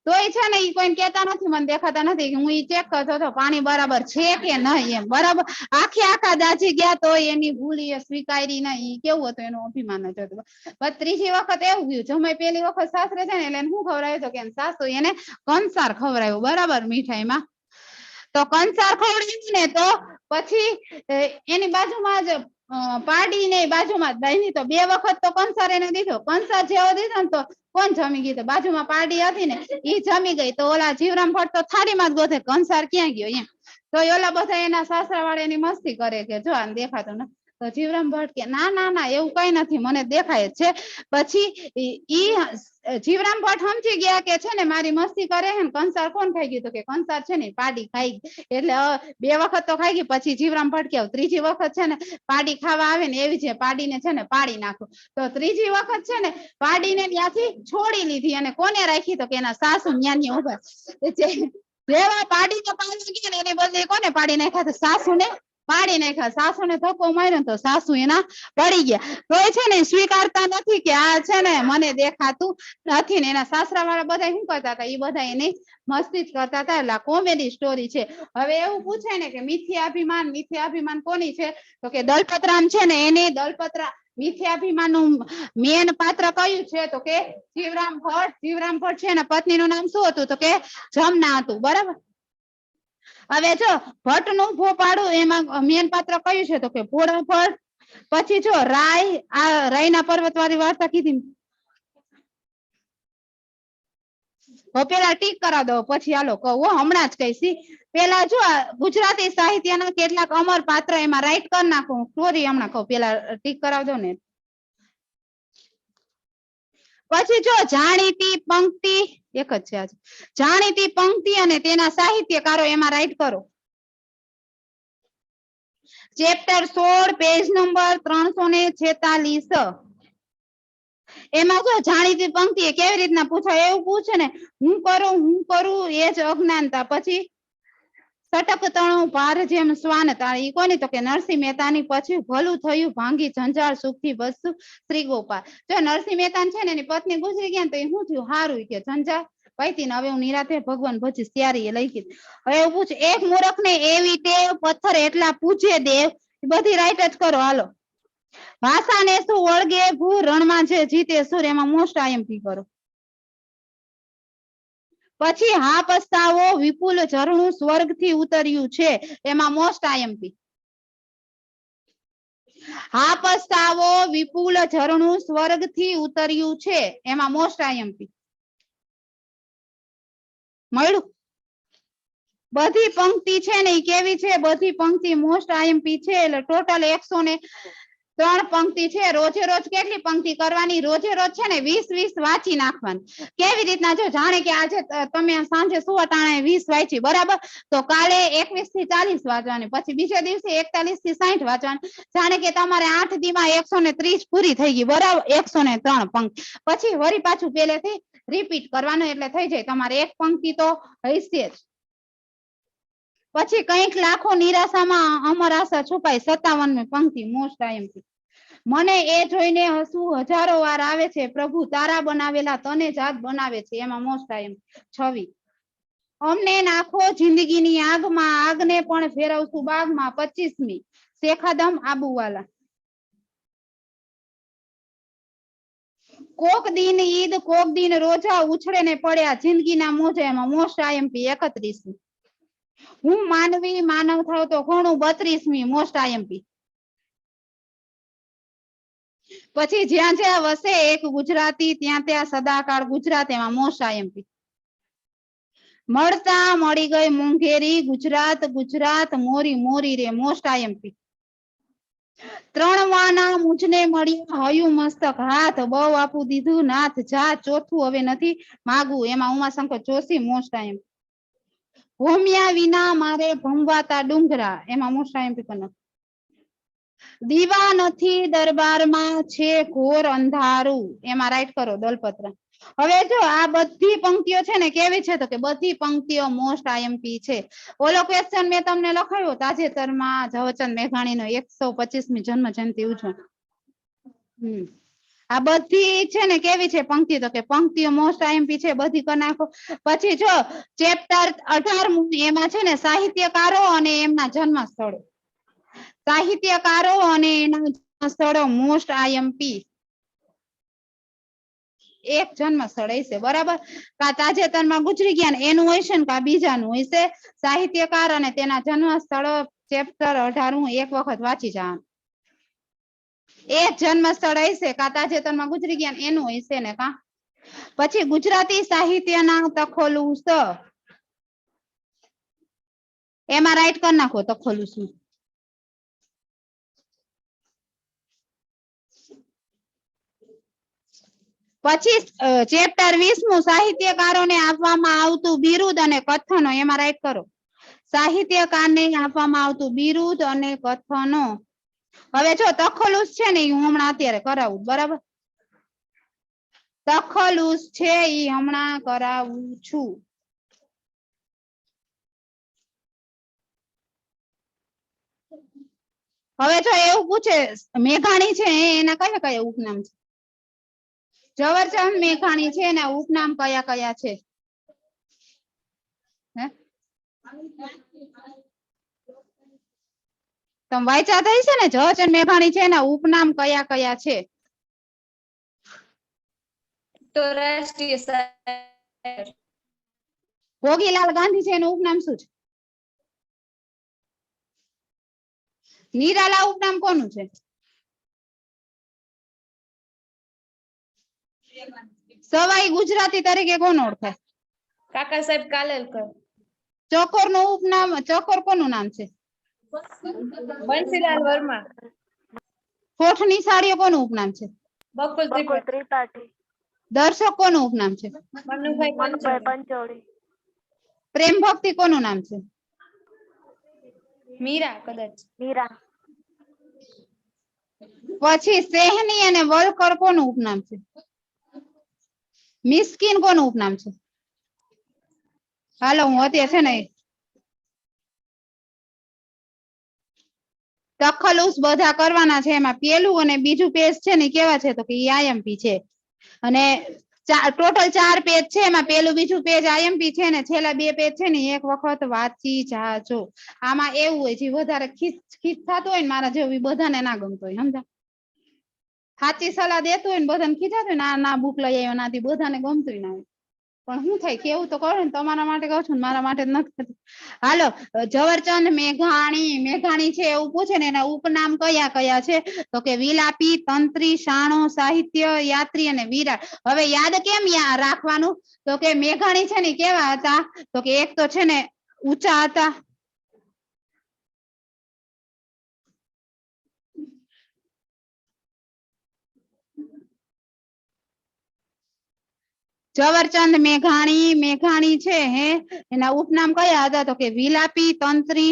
A: તો એ છે ને ઈ કોઈને કેતા નથી મને દેખાતા નથી હું ઈ ચેક કરતો હતો પાણી બરાબર છે કે નહીં એમ બરાબર આખા દાજી ગયા તો એની ભૂલ એ સ્વીકારી નહીં કેવું હતું એનું અભિમાન જ હતું પણ ત્રીજી વખત એવું ગયું જમાઈ પેલી વખત સાસરે છે ને એટલે શું ખવડાવ્યું તો કે સાસુ એને કંસાર ખવડાવ્યું બરાબર મીઠાઈમાં તો કંસાર ખવડાવ્યું ને તો પછી એની બાજુમાં જ પાડી ને બાજુમાં દહીં તો 2 વખત તો કંસાર એને દીધો કંસાર જેવો દીધો ને તો કોણ જમી ગયું બાજુમાં પાડી હતી ને ઈ જમી ગઈ તો ઓલા જીવરામ ભટ્ટ તો થાળીમાં જ ગોતે કંસાર ક્યાં ગયો એમ તો ઓલા બધા એના સાસરા વાળા એની મસ્તી કરે કે જો આને દેખાતું ને તો જીવરામ ભટ્ટ કે ના એવું કઈ નથી મને દેખાય જ છે પછી ઈ જીવરામ ભટ્ટ સમજી ગયા કે છે ને મારી મસ્તી કરે છે ને કંસાર કોણ ખાઈ ગયું તો કે કંસાર છે ને પાડી ખાઈ એટલે 2 વખત તો ખાઈ ગઈ પછી જીવરામ ભટ્ટ કે ત્રીજી વખત છે ને પાડી ખાવા આવે ને એવી છે પાડીને છે ને પાડી નાખો તો ત્રીજી વખત છે ને પાડીને ત્યાંથી છોડી લીધી અને કોને રાખી તો કે એના સાસુ ન્યાની ઉભા જેવા પાડીને પાડી ગયા ને એની બદલે કોને પાડી નાખ્યા તો સાસુને પાડી નાખ્યા સાસુને ધક્કો માર્યો તો સાસુ એના પડી ગયા તો એ છે ને સ્વીકારતા નથી કે આ છે ને મને દેખાતું નથી ને એના સાસરા વાળા બધા શું કરતા હતા એ બધા એની મસ્તી જ કરતા હતા એટલે કોમેડી સ્ટોરી છે હવે એવું પૂછે ને કે મિથ્યાભિમાન કોની છે તો કે દલપતરામ છે ને એને મિથ્યાભિમાન નું મેન પાત્ર કયું છે તો કે જીવરામ ભટ્ટ છે ને પત્નીનું નામ શું હતું તો કે જમના હતું બરાબર હવે જો ભટ્ટ નું ભોપાડું એમાં મેન પાત્ર કયું છે તો કે ભોળા ભટ્ટ પછી જો રાયના પર્વત વાળી વાર્તા કીધી હવે પેલા ટીક કરાવ દો પછી હાલો કહું હમણાં જ કહીશી પેલા જો ગુજરાતી સાહિત્યના કેટલાક અમર પાત્ર એમાં રાઈટ કરી નાખું સ્ટોરી હમણાં કહું પેલા ટીક કરાવ દો ને પછી જો જાણીતી પંક્તિ એક જ છે આજે જાણીતી પંક્તિ અને તેના સાહિત્યકારો એમાં રાઈટ કરો ચેપ્ટર 16 પેજ નંબર 346 એમાં જો જાણીતી પંક્તિ કેવી રીતના પૂછાય એવું પૂછે ને હું કરું એ જ અજ્ઞાનતા પછી સટકતણું ભાર જેમ શ્વાન તાળી કોની તો કે નરસિંહ મહેતાની પછી ભલું થયું ભાંગી જંજાળ સુખથી બસુ શ્રી ગોપાલ જો નરસિંહ મહેતા છે ને એની પત્ની ગુજરી ગયા તો એ શું થયું હારું કે જંજાળ પૈતી ને હવે હું નિરાતે ભગવાન ભજીશ ત્યારે એ લઈ ગઈ હવે એવું પૂછે એક મૂર્ખ ને એવી ટેવ પથ્થર એટલા પૂછે દેવ બધી રાઈટ જ કરો હાલો ભાષા ને શું વળગે ભૂ રણમાં છે જીતે સુર એમાં મોસ્ટ આઈએમપી કરો પછી હા પસ્તાવો વિપુલ ઝરણું સ્વર્ગ થી ઉતર્યું છે એમાં મોસ્ટ આઈએમપી હા પસ્તાવો વિપુલ ઝરણું સ્વર્ગ થી ઉતર્યું છે એમાં મોસ્ટ આઈએમપી મળ્યું બધી પંક્તિ છે ને એ કેવી છે બધી પંક્તિ મોસ્ટ આઈએમપી છે એટલે ટોટલ 103 પંક્તિ છે રોજે રોજ કેટલી પંક્તિ કરવાની રોજે રોજ છે ને 20 વાંચી નાખવાની કેવી રીતના જો જાણે કે આજે તમે સાંજે સુવટાણે 20 વાંચી બરાબર તો કાલે 21 થી 40 વાંચવાની પછી બીજે દિવસે 41 થી 60 વાંચવાની જાણે કે તમારે 8 દીમાં 130 પૂરી થઈ ગઈ બરાબર 103 પંક્તિ પછી વળી પાછું પહેલેથી રિપીટ કરવાનું એટલે થઈ જાય તમારે એક પંક્તિ તો હશે જ પછી કઈક લાખો નિરાશામાં અમર આશા છુપાય 57મી પંક્તિ મોસ્ટ આઈએમપી મને એ જોઈને હસવું હજારો વાર આવે છે પ્રભુ તારા બનાવેલા તને જાત બનાવે છે એમાં મોસ્ટ આઈએમપી 26 અમને નાખો જિંદગીની આગમાં આગને પણ ફેરવશું બાગમાં 25મી શેખાદમ આબુવાલા કોક દિન ઈદ કોક દિન રોજા ઉછળે ને પડ્યા જિંદગીના મોજે એમાં મોસ્ટ આઈએમપી 31મી હું માનવી માનવ થાવ તો ઘણું 32મી મોસ્ટ આઈએમપી પછી જ્યાં જ્યાં વસે એક ગુજરાતી ત્યાં ત્યાં સદાકાળ ગુજરાત એમાં મોસ્ટ આઈએમપી મળતા મળી ગઈ મોંઘેરી ગુજરાત ગુજરાત મોરી મોરી રે મોસ્ટ આઈએમપી 3 વાના મુજને મળ્યા હયું મસ્તક હાથ બહુ આપું દીધું નાથ જા ચોથું હવે નથી માગું એમાં ઉમાશંકર જોશી મોસ્ટ આઈએમપી ભૂમ્યા વિના મારે ભમવાતા ડુંગરા એમાં મોસ્ટ આઈએમપી પણ દીવા નથી દરબારમાં છે ઘોર અંધારું એમાં રાઈટ કરો દલપત્ર હવે જો આ બધી પંક્તિઓ છે ને કેવી છે તો કે બધી પંક્તિઓ મોસ્ટ આઈએમપી છે ઓલો ક્વેશ્ચન મેં તમને લખાયો તાજેતરમાં ઝવેરચંદ મેઘાણીનો 125મી જન્મ જયંતિ ઉજવણી આ બધી છે ને કેવી છે પંક્તિ તો કે પંક્તિઓ મોસ્ટ આઈએમપી છે બધી કરી નાખો પછી જો ચેપ્ટર 18 એમાં છે ને સાહિત્યકારો અને એમના જન્મ સ્થળો સાહિત્યકારો અને એના જન્મ સ્થળો મોસ્ટ આઈએમપી એક જન્મ સ્થળ હશે બરાબર કા તાજેતરમાં ગુજરી ગયા એનું હોય છે ને કા બીજાનું હોય છે સાહિત્યકાર અને તેના જન્મ સ્થળો ચેપ્ટર 18 એક વખત વાંચી જવાનું એક જન્મ સ્થળ હશે કા તાજેતરમાં ગુજરી ગયા એનું હશે ને કા પછી ગુજરાતી સાહિત્યના તખોલુસ એમાં રાઈટ કરી નાખો તખોલુસ પછી ચેપ્ટર 20 સાહિત્યકારોને આપવામાં આવતું બિરુદ અને કથનો એમાં રાઈટ કરો સાહિત્યકારને આપવામાં આવતું બિરુદ અને કથનો હવે જો તખલુસ છે ને હું હમણાં અત્યારે કરાવું બરાબર તખલુસ છે ઈ હમણાં કરાવું છું હવે જો એવું પૂછે મેઘાણી છે એના કયા કયા ઉપનામ છે ઝવેરચંદ મેઘાણી છે એના ઉપનામ કયા કયા છે તમે વાંચ્યા થઈ છે ને ઝવેરચંદ મેઘાણી છે એના ઉપનામ કયા કયા છે
C: તો રાષ્ટ્રીય શાયર
A: ભોગીલાલ ગાંધી છે એનું ઉપનામ શું છે નિરાલા ઉપનામ કોનું છે સવાઈ ગુજરાતી તરીકે કોણ ઓળખાય
C: કાકા સાહેબ કાલેલકર.
A: ચોકોર નું ઉપનામ, ચોકોર કોનું નામ છે?
C: બંસીલાલ વર્મા.
A: કોઠની સાડીઓ કોનું ઉપનામ છે?
C: બકુલ
B: બકુલ
C: ત્રિપાઠી.
B: ત્રિપાઠી.
A: દર્શક કોનું ઉપનામ છે?
C: મનુભાઈ
B: મનુભાઈ
C: પંચોળી.
B: પંચોળી.
A: પ્રેમ ભક્તિ કોનું નામ છે?
C: મીરા કદાચ.
B: મીરા.
A: પછી સેહની અને વલકર કોનું ઉપનામ છે? મિસ્કીન કોનું ઉપનામ છે? હાલો, હું અત્યારે છે ને તખલુસ બધા કરવાના છે. એમાં પેલું અને બીજું પેજ છે ને કેવા છે તો કે આઈએમપી છે, અને ટોટલ 4 પેજ છે. એમાં પેલું બીજું પેજ આઈએમપી છે ને છેલ્લા 2 પેજ છે ને એક વખત વાંચી જાજો. આમાં એવું હોય છે વધારે ખીચ થતું હોય ને મારા જેવું બધાને ના ગમતો હોય, સમજા? સાચી સલાહ દેતું હોય ને બધાને ખીજાતું હોય ના બુક લઈ આવ્યો નાથી બધાને ગમતું ના હોય, પણ શું થાય કેવું તો કરું ને, તમારા માટે કહું છું ને, મારા માટે નથી. હાલો, ઝવેરચંદ મેઘાણી છે એવું પૂછે ને એના ઉપનામ કયા કયા છે તો કે વિલાપી, તંત્રી, શાણો, સાહિત્ય, યાત્રી અને વિરાટ. હવે યાદ કેમ રાખવાનું તો કે મેઘાણી છે ને કેવા હતા તો કે એક તો છે ને ઊંચા હતા, ઝવેરચંદ મેઘાણી છે હે એના ઉપનામ કયા હતા તો કે વિલાપી, તંત્રી,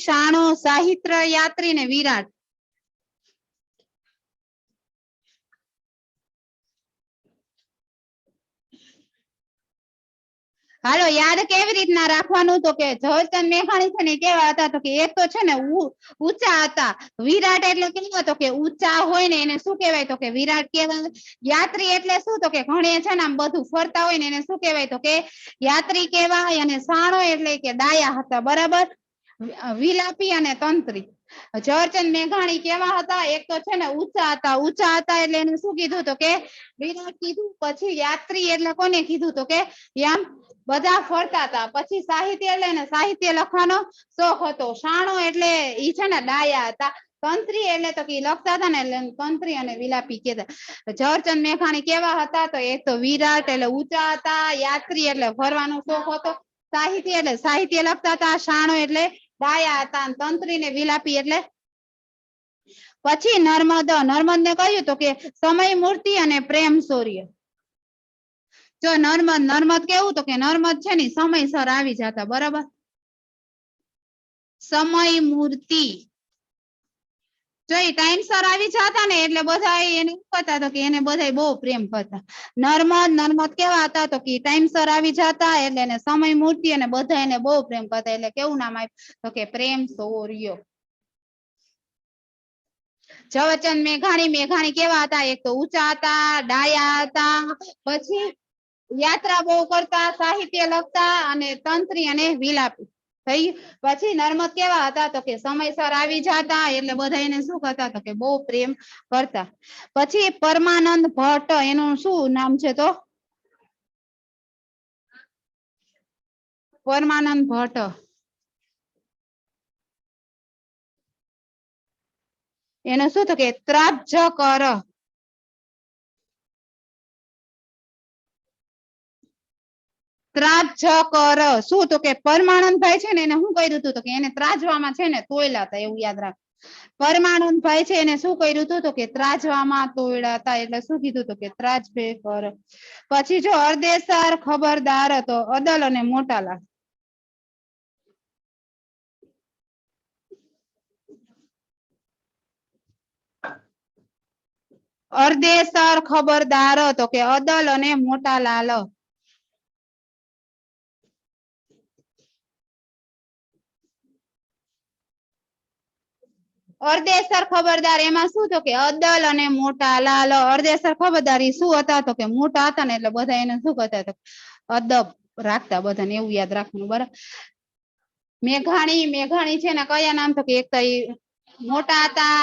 A: શાણો, સાહિત્ય, યાત્રી ને વિરાટ. હાલો, યાદ કેવી રીતના રાખવાનું તો કે ઝવેરચંદ મેઘાણી છે ને કેવા હતા તો કે એક તો છે ને ઊંચા હતા, વિરાટ એટલે કેવા તો કે ઊંચા હોય ને એને શું કહેવાય તો કે વિરાટ કહેવાય. યાત્રી એટલે શું તો કે ઘણે છે ને આમ બધું ફરતા હોય ને એને શું કહેવાય તો કે યાત્રી કહેવાય. અને શાણો એટલે કે ડાયા હતા, બરાબર. વિલાપી અને તંત્રી. ઝવેરચંદ મેઘાણી કેવા હતા? એક તો છે ને ઊંચા હતા એટલે એને શું કીધું તો કે વિરાટ કીધું. પછી યાત્રી એટલે કોને કીધું તો કે આમ બધા ફરતા હતા. પછી સાહિત્ય એટલે ને સાહિત્ય લખવાનો શોખ હતો. શાણો એટલે ઈ છે ને ડાયા હતા. તંત્રી એટલે તો કે લખતા હતા ને એટલે તંત્રી અને વિલાપી કહેતા. ઝવેરચંદ મેઘાણી કેવા હતા તો એક તો વિરાટ એટલે ઊંચા હતા, યાત્રી એટલે ફરવાનો શોખ હતો, સાહિત્ય એટલે સાહિત્ય લખતા હતા, શાણો એટલે ડાયા હતા, તંત્રી ને વિલાપી એટલે. પછી નર્મદ ને કહ્યું તો કે સમય મૂર્તિ અને પ્રેમ શૌર્ય. જો નર્મદ કેવું તો કે નર્મદ છે ને સમયસર આવી જતા, બરાબર. સમય મૂર્તિ જો ટાઈમસર આવી જતા ને એટલે બધા એને કરતા તો કે એને બધા બહુ પ્રેમ કરતા. નર્મદ કેવા હતા તો કે ટાઈમસર આવી જતા એટલે એને સમય મૂર્તિ અને બધા એને બહુ પ્રેમ કરતા એટલે કેવું નામ આપ્યું તો કે પ્રેમ શૌર્ય. ઝવેરચંદ મેઘાણી કેવા હતા? એક તો ઊંચા હતા, ડાયા હતા, પછી યાત્રા બહુ કરતા, સાહિત્ય લખતા અને તંત્રી અને વિલાપી થઈ. પછી નર્મદ કેવા હતા તો કે સમયસર આવી જતા એટલે બધા એને શું કરતા તો કે બહુ પ્રેમ કરતા. પછી પરમાનંદ ભટ્ટ એનું શું નામ છે તો પરમાનંદ ભટ્ટ. એનો શું તો કે ત્રાજકર. શું તો કે પરમાનંદભાઈ છે ને એને શું કર્યું હતું તો કે એને ત્રાજવામાં છે ને તોયલા હતા, એવું યાદ રાખ. પરમાનંદભાઈ છે એને શું કર્યું હતું તો કે ત્રાજવામાં તોયલા હતા એટલે શું કીધું તો કે ત્રાજભેકર. પછી જો અરદેસર ખબરદાર હતો, અદલ અને મોટાલાલ. અરદેસર ખબરદાર તો કે અદલ અને મોટાલાલ. અરદેસર ખબરદાર એમાં શું તો કે અદલ અને મોટાલાલ. અરદેસર ખબરદારી શું હતા તો કે મોટા હતા ને એટલે બધા એને શું કરતા હતા અદબ રાખતા, બધાને એવું યાદ રાખવાનું, બરાબર. મેઘાણી છે ને કયા નામ તો કે એક તો મોટા હતા,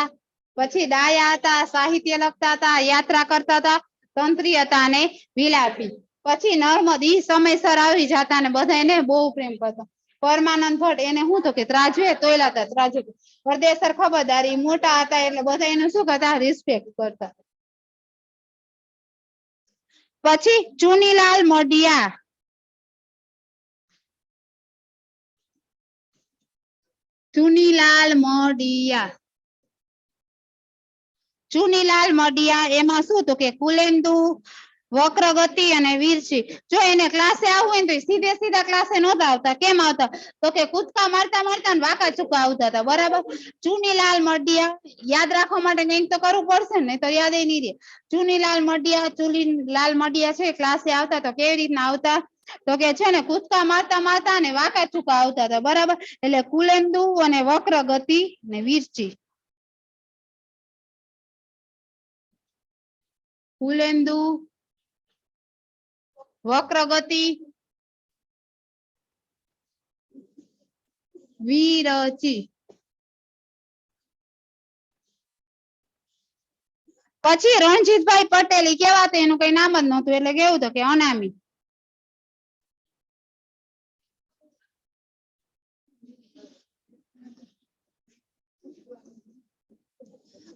A: પછી ડાયા હતા, સાહિત્ય લખતા હતા, યાત્રા કરતા હતા, તંત્રી હતા અને વિલાપી. પછી નર્મદ ઈ સમયસર આવી જતા અને બધા એને બહુ પ્રેમ કરતા. પરમાનંદ ભટ્ટ એને શું તો કે ત્રાજવે તોયલા હતા ત્રાજવે. હરદેસર ખબરદારી મોટા હતા એટલે બધા એનું શું કરતા રિસ્પેક્ટ કરતા. પછી ચુનીલાલ મડિયા ચુનીલાલ મડિયા એમાં શું તો કે કુલેન્દુ વક્રગતિ અને વીરસિંહ. જો એને ક્લાસે આવવું હોય ને તો સીધે સીધા ક્લાસે નહોતા આવતા. કેમ આવતા તો કે કૂદકા મારતા મારતા ને વાંકા ચૂકા આવતા હતા. બરાબર. ચુનીલાલ મડિયા યાદ રાખવા માટે કંઈક તો કરવું પડશે ને, તો યાદ નહીં રહે. ચુનીલાલ મડિયા છે ક્લાસે આવતા તો કેવી રીતના આવતા તો કે છે ને કૂદકા મારતા મારતા ને વાંકા ચૂકા આવતા હતા. બરાબર. એટલે કુલેન્દુ અને વક્રગતિ ને વીરસિંહ. કુલેન્દુ વક્રગતિ વીરસિંહ. પછી રણજીતભાઈ પટેલ કેવા તો એનું કઈ નામ જ નહોતું એટલે કેવું તો કે અનામી.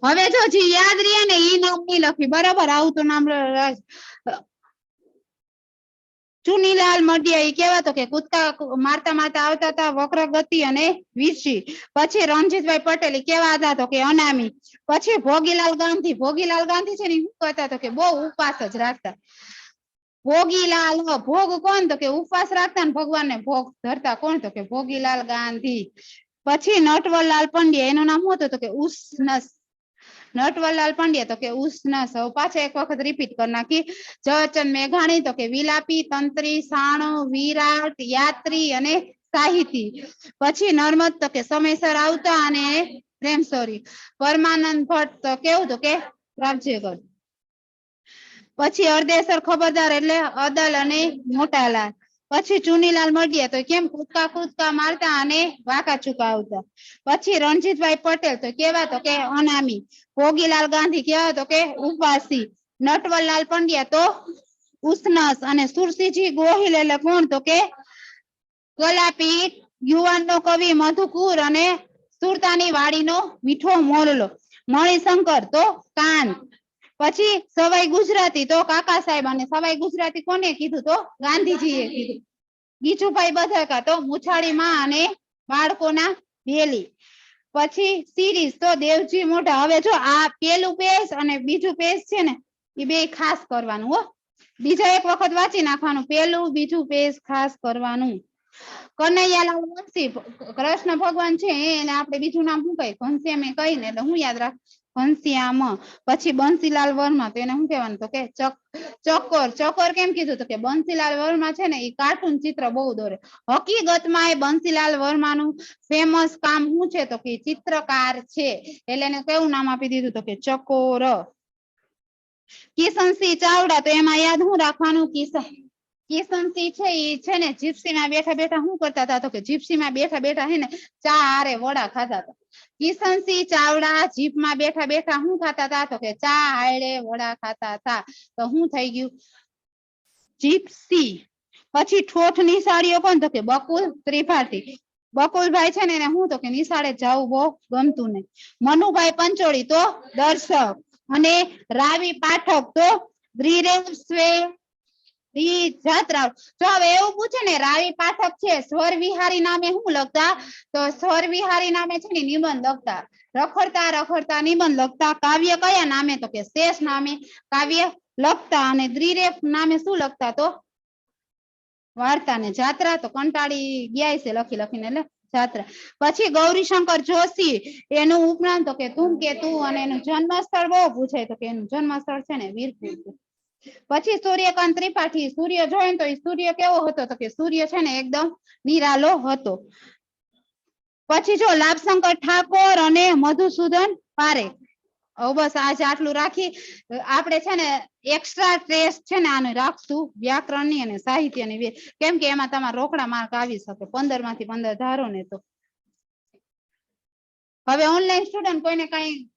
A: હવે જો જે યાદ રહે ને ઈ નામ નહીં લખી. બરાબર. આવું તો નામ ચુનીલાલ મડિયા ઈ કેવા તો કે કૂદકા મારતા મારતા આવતા હતા વક્રગતિ અને વીરસિંહ. પછી રણજીતભાઈ પટેલ કેવા હતા તો કે અનામી. પછી ભોગીલાલ ગાંધી છે ને શું કરતા તો કે બહુ ઉપવાસ જ રાખતા. ભોગીલાલ ભોગ કોણ તો કે ઉપવાસ રાખતા ને ભગવાનને ભોગ ધરતા. કોણ તો કે ભોગીલાલ ગાંધી. પછી નટવરલાલ પંડ્યા એનું નામ શું હતું તો કે ઉસનસ. નટવરલાલ પંડ્યા તો કે ઉસનસ. પાછા એક વખત રિપીટ કરી નાખી. ઝવેરચંદ મેઘાણી તો કે વિલાપી, તંત્રી, સાણો, વિરાટ, યાત્રી અને સાહિતી. પછી નર્મદ તો કે સમયસર આવતા અને પ્રેમ સોરી. પરમાનંદ ભટ્ટ તો કેવું તો કે પ્રાપ્તજગત. પછી હરદેસર ખબરદાર એટલે અદલ અને મોટાલાલ. પછી ચુનીલાલ મડિયા તો કેમ કૂદકા મારતા અને વાંકા ચૂકા આવતા. પછી રણજીતભાઈ પટેલ તો કેવા તો કે અનામી. ભોગીલાલ ગાંધી કેવા તો કે ઉપવાસી. નટવરલાલ પંડ્યા તો ઉસનસ અને સુરસિંહજી ગોહિલ એટલે કોણ તો કે કલાપીઠ, યુવાનનો કવિ મધુકુર અને સુરતાની વાડીનો મીઠો મોરલો. મણિશંકર તો કાન. પછી સવાઈ ગુજરાતી તો કાકા સાહેબ. અને સવાઈ ગુજરાતી કોને કીધું તો ગાંધીજીએ કીધું. ગીચુભાઈ બધાકા તો મુછાળીમાં અને બાળકોના ભેલી. પછી સિરીઝ તો દેવજી મોઢા. હવે જો આ પેલું પેજ અને બીજું પેજ છે ને એ બે ખાસ કરવાનું હો. બીજા એક વખત વાંચી નાખવાનું. પેલું બીજું પેજ ખાસ કરવાનું. કનૈયાલાલ મુનશી કૃષ્ણ ભગવાન છે એને આપણે બીજું નામ શું કહીએ ઘનશ્યામ કહીને એટલે હું યાદ રાખ ઘનશ્યામ. પછી બંસીલાલ વર્મા તો એને શું કહેવાનું તો કે ચકોર. કેમ કીધું તો કે બંસીલાલ વર્મા છે ને એ કાર્ટૂન ચિત્ર બહુ દોરે. હકીકતમાં એ બંસીલાલ વર્માનું ફેમસ કામ શું છે તો કે ચિત્રકાર છે. એટલે એને કેવું નામ આપી દીધું તો કે ચકોર. કિશનસિંહ ચાવડા તો એમાં યાદ શું રાખવાનું. કિશનસિંહ છે એ છે ને જીપ્સીમાં બેઠા બેઠા શું કરતા હતા તો કે જીપ્સીમાં બેઠા બેઠા હે ને ચા હારે વડા ખાતા હતા. કિશનસિંહ ચાવડા જીપમાં બેઠા બેઠા શું ખાતા હતા તો કે ચા હારે વડા ખાતા હતા. તો શું થઈ ગયું જીપ્સી. પછી ઠોઠ નિશાળીઓ કોણ તો કે બકુલ ત્રિપાઠી. બકુલભાઈ છે ને એને શું તો કે નિશાળે જવું બહુ ગમતું નહીં. મનુભાઈ પંચોળી તો દર્શક. અને રાવી પાઠક તો જાત્રા. જો હવે એવું પૂછે ને રાવી પાઠક છે સ્વર વિહારી નામે શું લખતા તો સ્વર વિહારી નામે છે ને નિબંધ લખતા. રખડતા નિબંધ લખતા. કાવ્ય કયા નામે તો કે શેષ નામે કાવ્ય લખતા. અને દ્રિરેફ નામે શું લખતા તો વાર્તા. ને જાત્રા તો કંટાળી ગયા છે લખી લખીને એટલે જાત્રા. પછી ગૌરીશંકર જોશી એનું ઉપનામ તો કે ધૂમકેતુ. અને એનું જન્મસ્થળ બહુ પૂછાય તો કે એનું જન્મસ્થળ છે ને વીરપુર. પછી સૂર્યકાંત ત્રિપાઠી. સૂર્ય જોઈને તો એ સૂર્ય કેવો હતો તો કે સૂર્ય છે ને એકદમ નિરાલો હતો. પછી જો લાભશંકર ઠાકોર અને મધુસૂદન પારેખ. હવે બસ આજે આટલું રાખી. આપણે છે ને એક્સ્ટ્રા સ્ટ્રેસ છે ને આને રાખશું વ્યાકરણની અને સાહિત્યની. કેમ કે એમાં તમારા રોકડા માર્ક આવી શકે 15 માંથી 15 ધારો ને તો. હવે ઓનલાઈન સ્ટુડન્ટ કોઈને કઈ